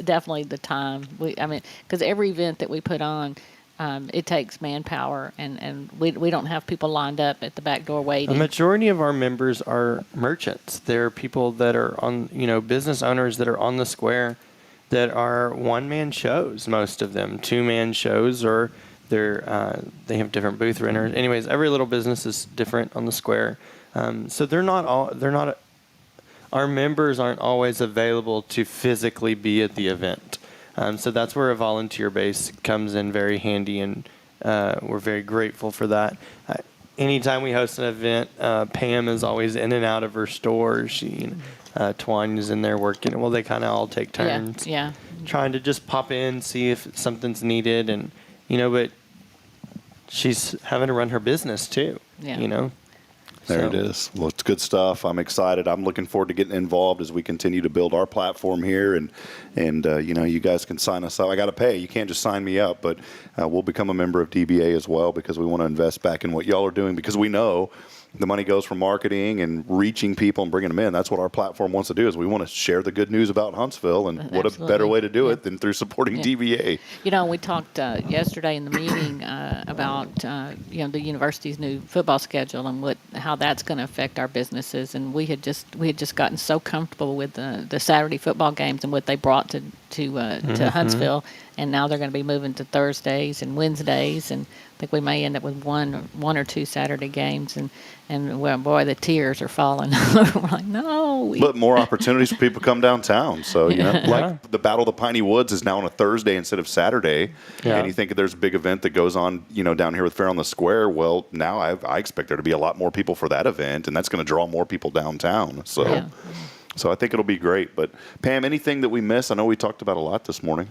definitely the time. Because every event that we put on, it takes manpower, and we don't have people lined up at the back door A waiting. majority of our members are merchants. They're people that are on, business owners that are on the square that are one-man shows, most of them, two-man shows, or they have different booth renters. Anyways, every little business is different on the square. So our members aren't always available to physically be at the event. So that's where a volunteer base comes in very handy, and we're very grateful for that. Anytime we host an event, Pam is always in and out of her store. Twanya's in there working. Well, they kind of all take turns. Yeah. Trying to just pop in, see if something's needed, and but she's having to run her business too. Yeah. There it is. Well, it's good stuff. I'm excited. I'm looking forward to getting involved as we continue to build our platform here. And you guys can sign us up. I got to pay. You can't just sign me up, but we'll become a member of DBA as well, because we want to invest back in what y'all are doing, because we know the money goes from marketing and reaching people and bringing them in. That's what our platform wants to do, is we want to share the good news about Huntsville, and what a better way to do it than through supporting DBA. We talked yesterday in the meeting about the university's new football schedule and how that's going to affect our businesses. And we had just gotten so comfortable with the Saturday football games and what they brought to Huntsville, and now they're going to be moving to Thursdays and Wednesdays, and I think we may end up with one or two Saturday games, and well, boy, the tears are falling. We're like, no. But more opportunities for people to come downtown. So, like the Battle of the Piney Woods is now on a Thursday instead of Saturday. Yeah. And you think if there's a big event that goes on, down here with Fair on the Square, well, now I expect there to be a lot more people for that event, and that's going to draw more people downtown. So, So I think it'll be great. But, Pam, anything that we missed? I know we talked about a lot this morning.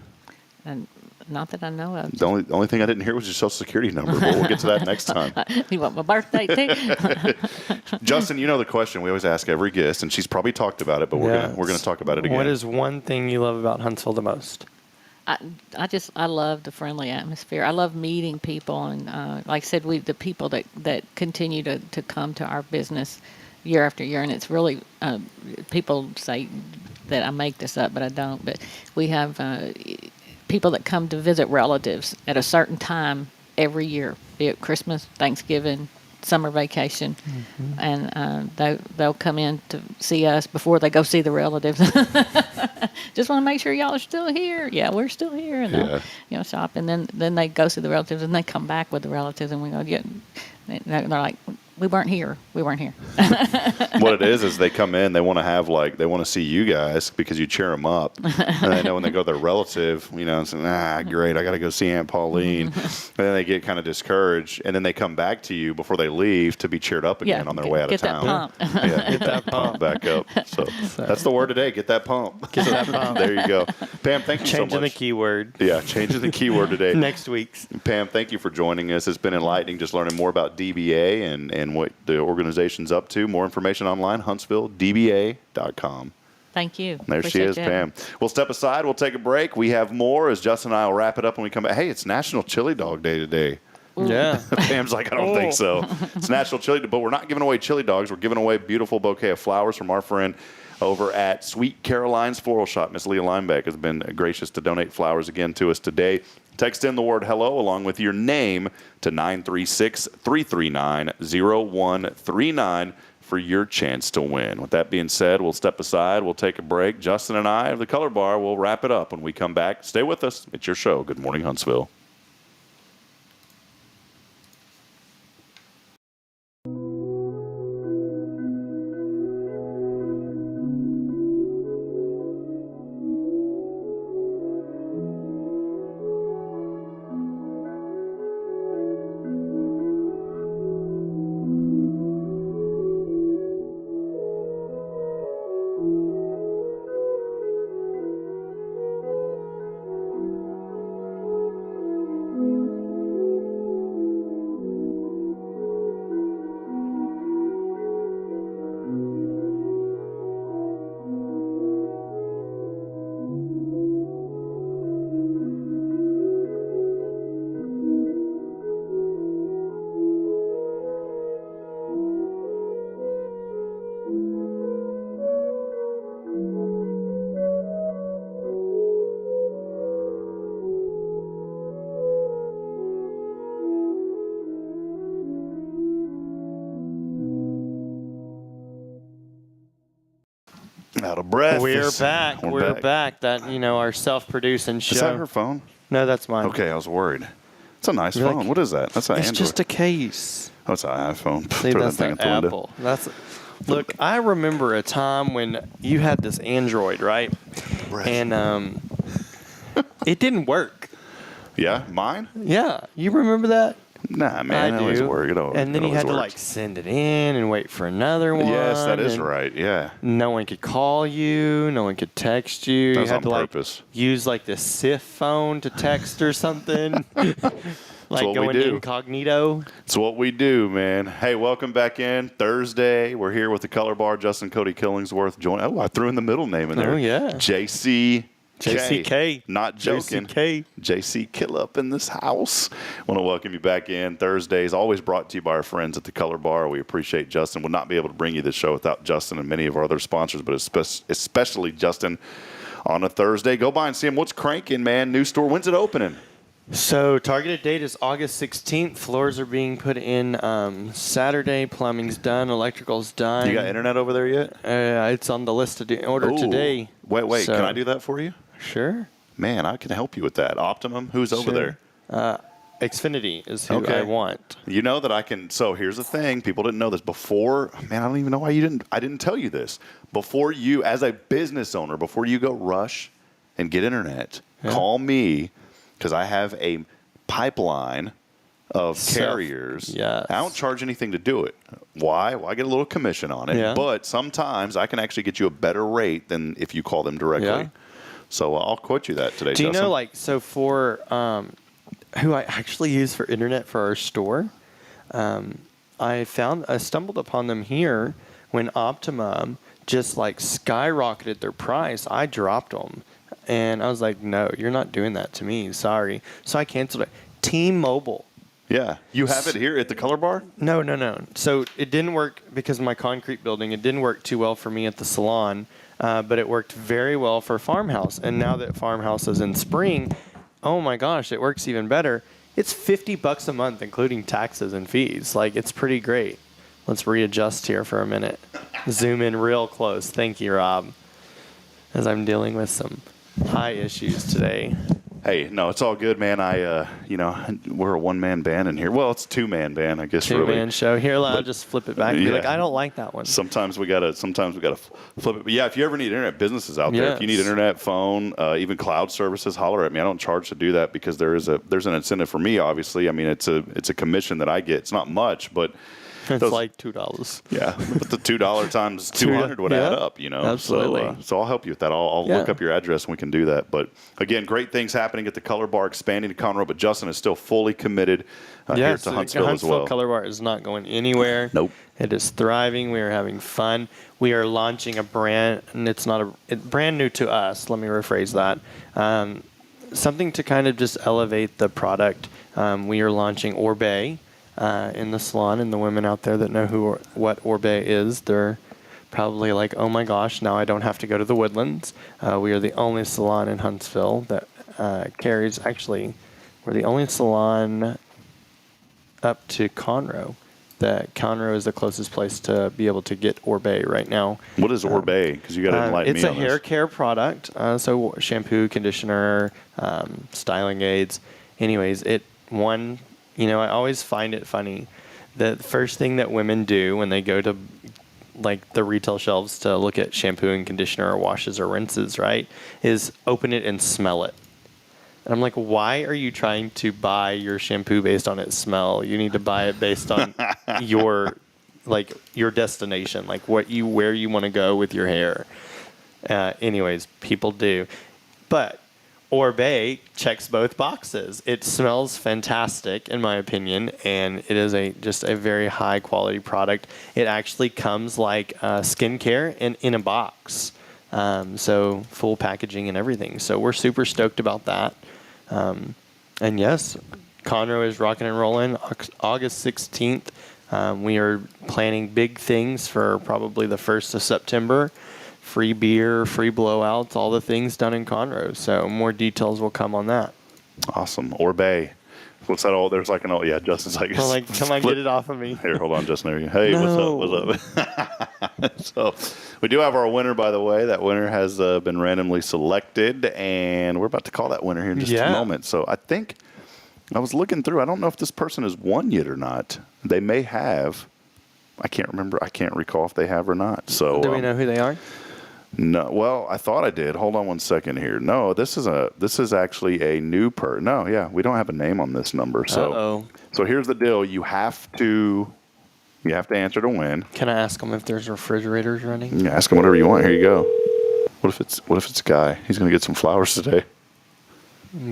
And not that I know of. The only thing I didn't hear was your social security number, but we'll get to that next time. You want my birthday too? Justin, you know the question we always ask every guest, and she's probably talked about it, but we're gonna talk about it again. What is one thing you love about Huntsville the most? I love the friendly atmosphere. I love meeting people, and like I said, the people that continue to come to our business year after year, and it's really people say that I make this up, but I don't. But we have people that come to visit relatives at a certain time every year, be it Christmas, Thanksgiving, summer vacation, and they'll come in to see us before they go see the relatives. Just want to make sure y'all are still here. Yeah, we're still here, and they'll shop, and then they go see the relatives, and they come back with the relatives, and we go, they're like, we weren't here. What it is they come in, they want to see you guys because you cheer them up. And they know when they go to their relative, and say, great, I got to go see Aunt Pauline. And then they get kind of discouraged, and then they come back to you before they leave to be cheered up again on their way out of town. Get that pump back up. So that's the word today. Get that pump. Get that pump. There you go. Pam, thank you so much. Changing the keyword. Yeah, changing the keyword today. Next week's. Pam, thank you for joining us. It's been enlightening just learning more about DBA and what the organization's up to. More information online, HuntsvilleDBA.com. Thank you. There Appreciate she is, you. Pam. We'll step aside. We'll take a break. We have more as Justin and I will wrap it up when we come back. Hey, it's National Chili Dog Day today. Yeah. Pam's like, I don't think so. It's National Chili Dog, but we're not giving away chili dogs. We're giving away a beautiful bouquet of flowers from our friend over at Sweet Caroline's Floral Shop. Miss Leah Linebeck has been gracious to donate flowers again to us today. Text in the word hello along with your name to 936-339-0139 for your chance to win. With that being said, we'll step aside. We'll take a break. Justin and I of the Color Bar will wrap it up when we come back. Stay with us. It's your show. Good Morning Huntsville. out of breath. We're back. We're back. That, our self-producing show. Is that her phone? No, that's mine. Okay, I was worried. It's a nice You're phone. like, what is that? That's an It's Android. just a case. Oh, it's an iPhone. See, Throw that's that thing an at the window. Apple. Look, I remember a time when you had this Android, right? And it didn't work. Yeah, mine? Yeah, you remember that? Nah, man, I it do. always worked. And then you had to like send it in and wait for another one. Yes, that is and right. Yeah. No one could call you. No one could text you. That You was had on to purpose. use like the SIF phone to text or something. Like what we going do. incognito. It's what we do, man. Hey, welcome back in. Thursday, we're here with the Color Bar. Justin Cody Killingsworth joined. Oh, I threw in the middle name in there. Oh, yeah. JCK. Not joking. JCK. JC Kill Up in this house. Want to welcome you back in. Thursdays, always brought to you by our friends at the Color Bar. We appreciate Justin. Would not be able to bring you this show without Justin and many of our other sponsors, but especially Justin on a Thursday. Go by and see him. What's cranking, man? New store. When's it opening? So targeted date is August 16th. Floors are being put in Saturday. Plumbing's done. Electrical's done. You got internet over there yet? It's on the list to order today. Wait. So- Can I do that for you? Sure. Man, I can help you with that. Optimum? Who's over Sure. there? Xfinity is who Okay. I want. You know that I can. So here's the thing. People didn't know this before. Man, I don't even know why I didn't tell you this. Before you, as a business owner, before you go rush and get internet, call me because I have a pipeline of carriers. Yes. I don't charge anything to do it. Why? Well, I get a little commission on it. Yeah. But sometimes I can actually get you a better rate than if you call them directly. Yeah. So I'll quote you that today, Do you Justin. know, so for who I actually use for internet for our store, I stumbled upon them here when Optimum just skyrocketed their price. I dropped them. And I was like, no, you're not doing that to me. Sorry. So I canceled it. T-Mobile. Yeah. You have it here at the Color Bar? No. So it didn't work because of my concrete building. It didn't work too well for me at the salon, but it worked very well for Farmhouse. And now that Farmhouse is in spring, oh my gosh, it works even better. It's $50 a month, including taxes and fees. It's pretty great. Let's readjust here for a minute. Zoom in real close. Thank you, Rob, as I'm dealing with some high issues today. Hey, no, it's all good, man. We're a one-man band in here. Well, it's a two-man band, I guess. Two-man show. Here, I'll just flip it back and be Yeah. like, I don't like that one. Sometimes we gotta flip it. But yeah, if you ever need internet, businesses out there, if you need Yes. internet, phone, even cloud services, holler at me. I don't charge to do that because there's an incentive for me. Obviously, I mean it's a commission that I get. It's not much, but It's those- like $2. yeah, but the $2 times 200 would add up, Absolutely. So I'll help you with that. I'll look up your address and we can do that. But again, great things happening at the Color Bar, expanding to Conroe. But Justin is still fully committed here to Huntsville as well. Color Bar is not going anywhere. Nope. It is thriving. We are having fun. We are launching a brand, and it's brand new to us. Let me rephrase that. Something to kind of just elevate the product. We are launching Orbe. In the salon, and the women out there that know what Orbe is, they're probably like, oh my gosh, now I don't have to go to the Woodlands. We are the only salon in Huntsville that carries, actually, we're the only salon up to Conroe. That Conroe is the closest place to be able to get Orbe right now. What is Orbe? Because you got to enlighten me It's a on hair this. care product, so shampoo, conditioner, styling aids. Anyways, I always find it funny. The first thing that women do when they go to the retail shelves to look at shampoo and conditioner or washes or rinses, right, is open it and smell it. And I'm like, why are you trying to buy your shampoo based on its smell? You need to buy it based on your destination, where you want to go with your hair. Anyways, people do. But Orbe checks both boxes. It smells fantastic, in my opinion, and it is just a very high quality product. It actually comes like skincare in a box, so full packaging and everything. So we're super stoked about that. And yes, Conroe is rocking and rolling. August 16th, we are planning big things for probably the 1st of September. Free beer, free blowouts, all the things done in Conroe. So more details will come on that. Awesome. Orbe. What's that all? There's like an old, yeah, Justin's like, I'm like, come on, get it off of me. Here, hold on, Justin. There you go. Hey, No. what's up? So, we do have our winner, by the way. That winner has been randomly selected, and we're about to call that winner here in just a moment. So, I think I was looking through. I don't know if this person has won yet or not. They may have. I can't remember. I can't recall if they have or not. So, Do we know who they are? No, well, I thought I did. Hold on one second here. No, this is actually a new No, yeah, we don't have a name on this number. So, so here's the deal: you have to answer to win. Can I ask them if there's refrigerators running? Yeah, ask him whatever you want. Here you go. What if it's a guy? He's gonna get some flowers today.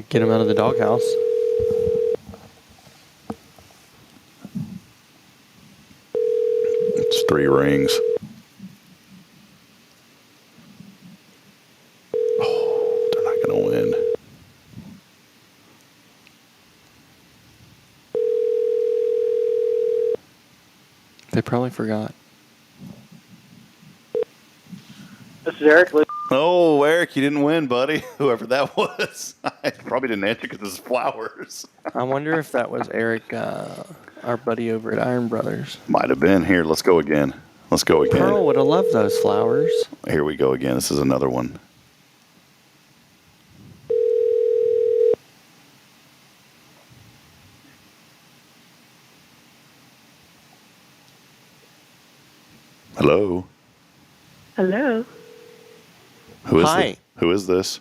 Get him out of the doghouse. It's 3 rings. Win. They probably forgot. This is Eric. Oh, Eric, you didn't win, buddy. Whoever that was. I probably didn't answer because it's flowers. I wonder if that was Eric, our buddy over at Iron Brothers. Might have been. Here, let's go again. Pearl would have loved those flowers. Here we go again. This is another one. Hello. Hello. Hi. Who is this?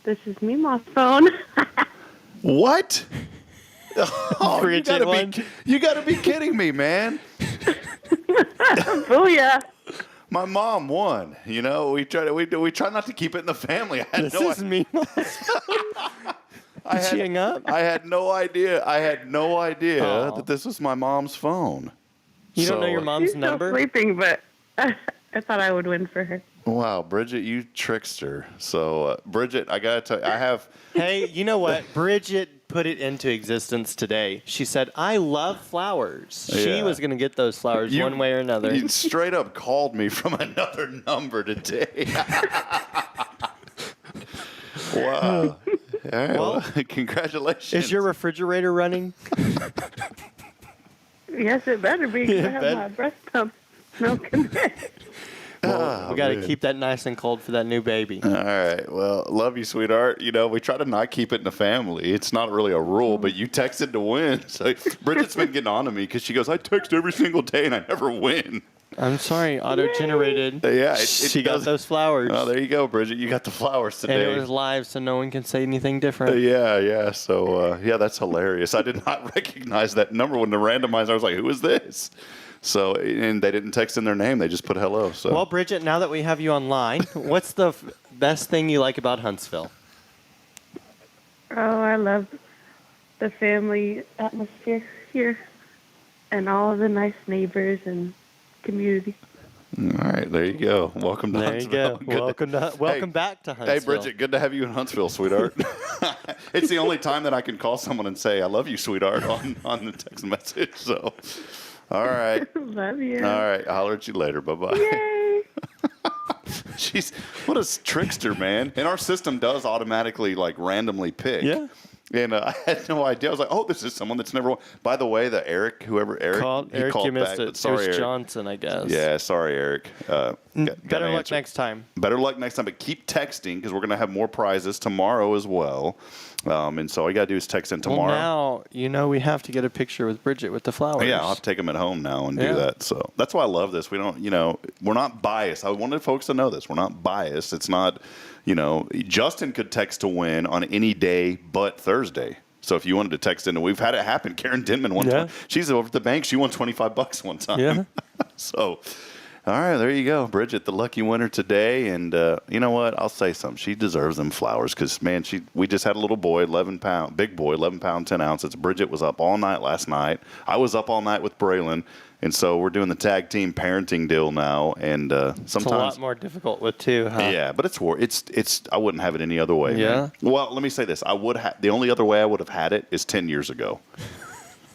This is Mima's phone. What? Oh, Bridget you gotta be kidding me, man. Booyah. My mom won. You know, we try not to keep it in the family. This is Mima's. She hang up? I had no idea that this was my mom's phone. You don't know your mom's She's number? still sleeping, but I thought I would win for her. Wow, Bridget, you trickster. So, Bridget, I got to tell you, I have... Hey, you know what? Bridget put it into existence today. She said, I love flowers. Yeah. She was going to get those flowers one way or another. You straight up called me from another number today. Wow. All right, well, congratulations. Is your refrigerator running? Yes, it better be, because I have my breast pump milking it. Well, we got to keep that nice and cold for that new baby. All right. Well, love you, sweetheart. You know, we try to not keep it in the family. It's not really a rule, but you texted to win. So Bridget's been getting on to me because she goes, I text every single day and I never win. I'm sorry, auto-generated. Yeah, she got those flowers. Oh, there you go, Bridget. You got the flowers today. And it was live, so no one can say anything different. Yeah. So, that's hilarious. I did not recognize that number when the randomizer. I was like, who is this? So, and they didn't text in their name. They just put hello. So, well, Bridget, now that we have you online, what's the best thing you like about Huntsville? Oh, I love the family atmosphere here and all of the nice neighbors and community. All right, there you go. Welcome to Huntsville. There you go. Welcome back to Huntsville. Hey, Bridget, good to have you in Huntsville, sweetheart. It's the only time that I can call someone and say, I love you, sweetheart, on the text message. So, all right. Love you. All right, I'll holler at you later. Bye-bye. Yay. What a trickster, man. And our system does automatically, randomly pick. Yeah. And I had no idea. I was like, oh, this is someone that's never won. By the way, Eric, he called, called you missed back. it. Sorry, it was Eric. Johnson, I guess. Yeah, sorry, Eric. Better luck next time. Better luck next time, but keep texting because we're going to have more prizes tomorrow as well. And so all you got to do is text in tomorrow. Well, now, we have to get a picture with Bridget with the flowers. Yeah, I'll have to take them at home now and do that. So that's why I love this. We don't, we're not biased. I wanted folks to know this. We're not biased. It's not, Justin could text to win on any day but Thursday. So if you wanted to text in, we've had it happen. Karen Denman one time. She's over at the bank. She won $25 one time. Yeah. So, all right, there you go. Bridget, the lucky winner today. And you know what? I'll say something. She deserves them flowers because, man, we just had a little boy, 11 pound, big boy, 11 pound, 10 ounces. Bridget was up all night last night. I was up all night with Braylon. And so we're doing the tag team parenting deal now, and sometimes it's a lot more difficult with two, huh? Yeah, but it's I wouldn't have it any other way. Yeah. Man. Well, let me say this: the only other way I would have had it is 10 years ago.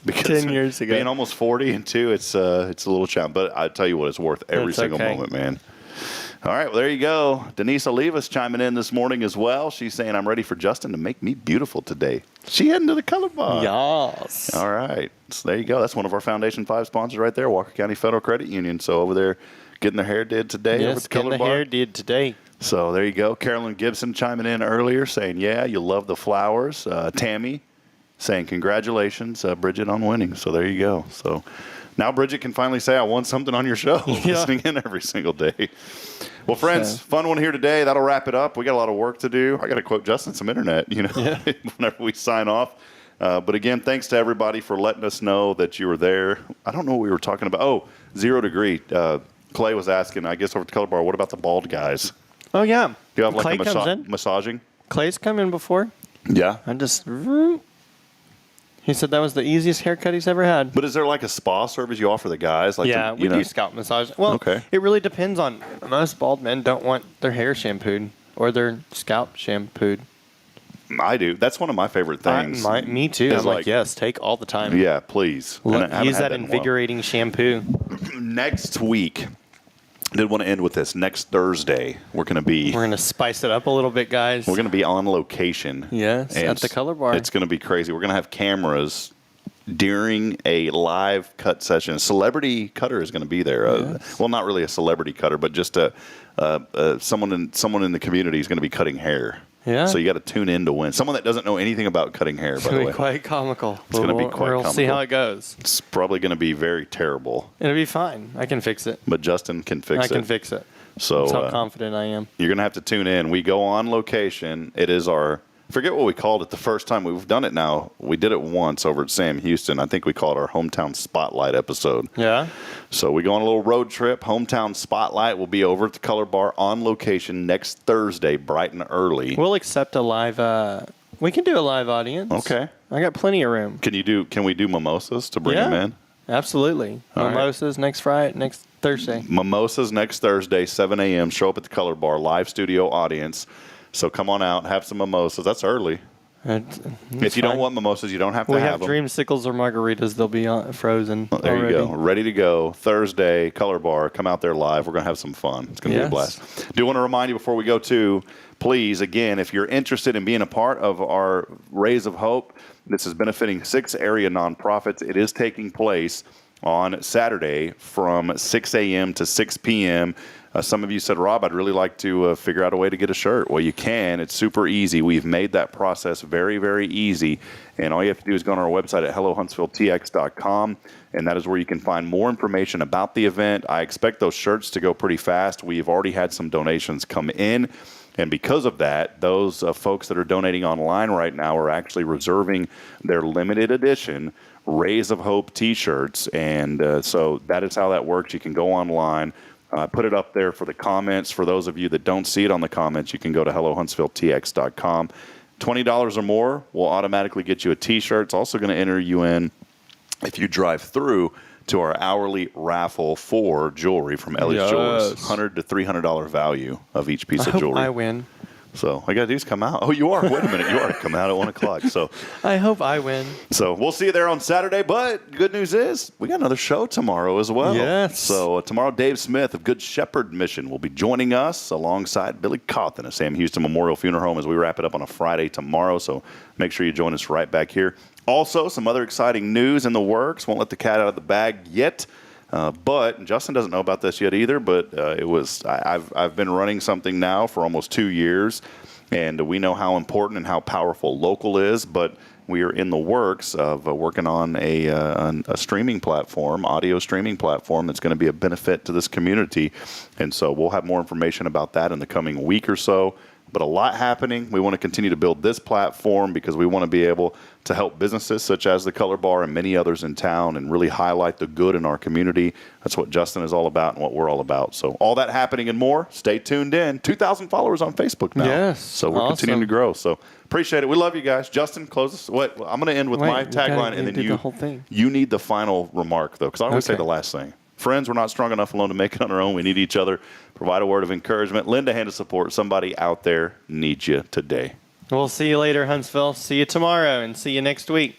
Because 10 years ago, being almost 40 and 2, it's a little challenge. But I tell you what, it's worth every single moment, man. All right, well, there you go. Denise Olivas chiming in this morning as well. She's saying, I'm ready for Justin to make me beautiful today. She heading to the Color Bar. Yes. All right. So there you go. That's one of our Foundation 5 sponsors right there, Walker County Federal Credit Union. So over there getting their hair did today over at Yes, the getting Color the Bar. hair did today. So there you go. Carolyn Gibson chiming in earlier saying, yeah, you love the flowers. Tammy saying, congratulations, Bridget, on winning. So there you go. So now Bridget can finally say, I won something on your show, listening in every single day. Well, friends, fun one here today. That'll wrap it up. We got a lot of work to do. I got to quote Justin some internet, whenever we sign off. But again, thanks to everybody for letting us know that you were there. I don't know what we were talking about. Oh, 0 degree. Clay was asking, I guess over at the Color Bar, what about the bald guys? Oh, yeah. Do you have like Clay a comes in. massaging? Clay's come in before. Yeah. He said that was the easiest haircut he's ever had. But is there like a spa service you offer the guys? Like Yeah, we do scalp massage. Well, Okay. It really depends on, most bald men don't want their hair shampooed or their scalp shampooed. I do. That's one of my favorite things. Me too. Is I'm like, yes, take all the time. Yeah, please. Look, And I haven't use had that in a while. invigorating shampoo. Next week, I did want to end with this. Next Thursday, we're going to spice it up a little bit, guys. We're going to be on location. Yes, at the Color Bar. It's going to be crazy. We're going to have cameras during a live cut session. A celebrity cutter is going to be there. Well, not really a celebrity cutter, but just someone in the community is going to be cutting hair. Yeah. So you got to tune in to win. Someone that doesn't know anything about cutting hair, by the It's going to way. be quite comical. It's going to be quite comical. We'll see how it goes. It's probably going to be very terrible. It'll be fine. I can fix it. But Justin can fix it. I can fix it. So That's how confident I am. You're going to have to tune in. We go on location. It is forget what we called it the first time. We've done it now. We did it once over at Sam Houston. I think we called it our Hometown Spotlight episode. Yeah. So we go on a little road trip. Hometown Spotlight will be over at the Color Bar on location next Thursday, bright and early. We'll accept a live, we can do a live audience. Okay. I got plenty of room. Can we do mimosas to bring them in? Absolutely. All right. Mimosas next Thursday. Mimosas next Thursday, 7 a.m. Show up at the Color Bar, live studio audience. So come on out, have some mimosas. That's early. If you don't want mimosas, you don't have to have them. We have dreamsicles or margaritas. They'll be frozen There already. you go. Ready to go. Thursday, Color Bar. Come out there live. We're going to have some fun. It's going to be a blast. Do want to remind you before we go to, please, again, if you're interested in being a part of our Rays of Hope, this is benefiting 6 area nonprofits. It is taking place on Saturday from 6 a.m. to 6 p.m. Some of you said, Rob, I'd really like to figure out a way to get a shirt. Well, you can. It's super easy. We've made that process very, very easy. And all you have to do is go on our website at hellohuntsvilletx.com, and that is where you can find more information about the event. I expect those shirts to go pretty fast. We've already had some donations come in. And because of that, those folks that are donating online right now are actually reserving their limited edition Rays of Hope T-shirts. And so that is how that works. You can go online. Put it up there for the comments. For those of you that don't see it on the comments, you can go to hellohuntsvilletx.com. $20 or more will automatically get you a T-shirt. It's also going to enter you in, if you drive through, to our hourly raffle for jewelry from Elliott's Jewelers. $100 to $300 value of each piece of jewelry. I hope I win. So all I got to do is come out. Oh, you are? Wait a minute. You are come out at 1 o'clock. So I hope I win. So we'll see you there on Saturday. But good news is we got another show tomorrow as well. Yes. So tomorrow, Dave Smith of Good Shepherd Mission will be joining us alongside Billy Cawthon of Sam Houston Memorial Funeral Home as we wrap it up on a Friday tomorrow. So make sure you join us right back here. Also, some other exciting news in the works. Won't let the cat out of the bag yet. But Justin doesn't know about this yet either. But I've been running something now for almost 2 years, and we know how important and how powerful local is. But we are in the works of working on a streaming platform, audio streaming platform that's going to be a benefit to this community. And so we'll have more information about that in the coming week or so. But a lot happening. We want to continue to build this platform because we want to be able to help businesses such as the Color Bar and many others in town and really highlight the good in our community. That's what Justin is all about and what we're all about. So all that happening and more. Stay tuned in. 2,000 followers on Facebook now. Yes. So we're continuing to grow. So appreciate it. We love you guys. Justin, close us. I'm going to end with my tagline, and then the whole thing. You need the final remark, though, because I always say the last thing. Friends, we're not strong enough alone to make it on our own. We need each other. Provide a word of encouragement. Lend a hand of support. Somebody out there needs you today. We'll see you later, Huntsville. See you tomorrow, and see you next week.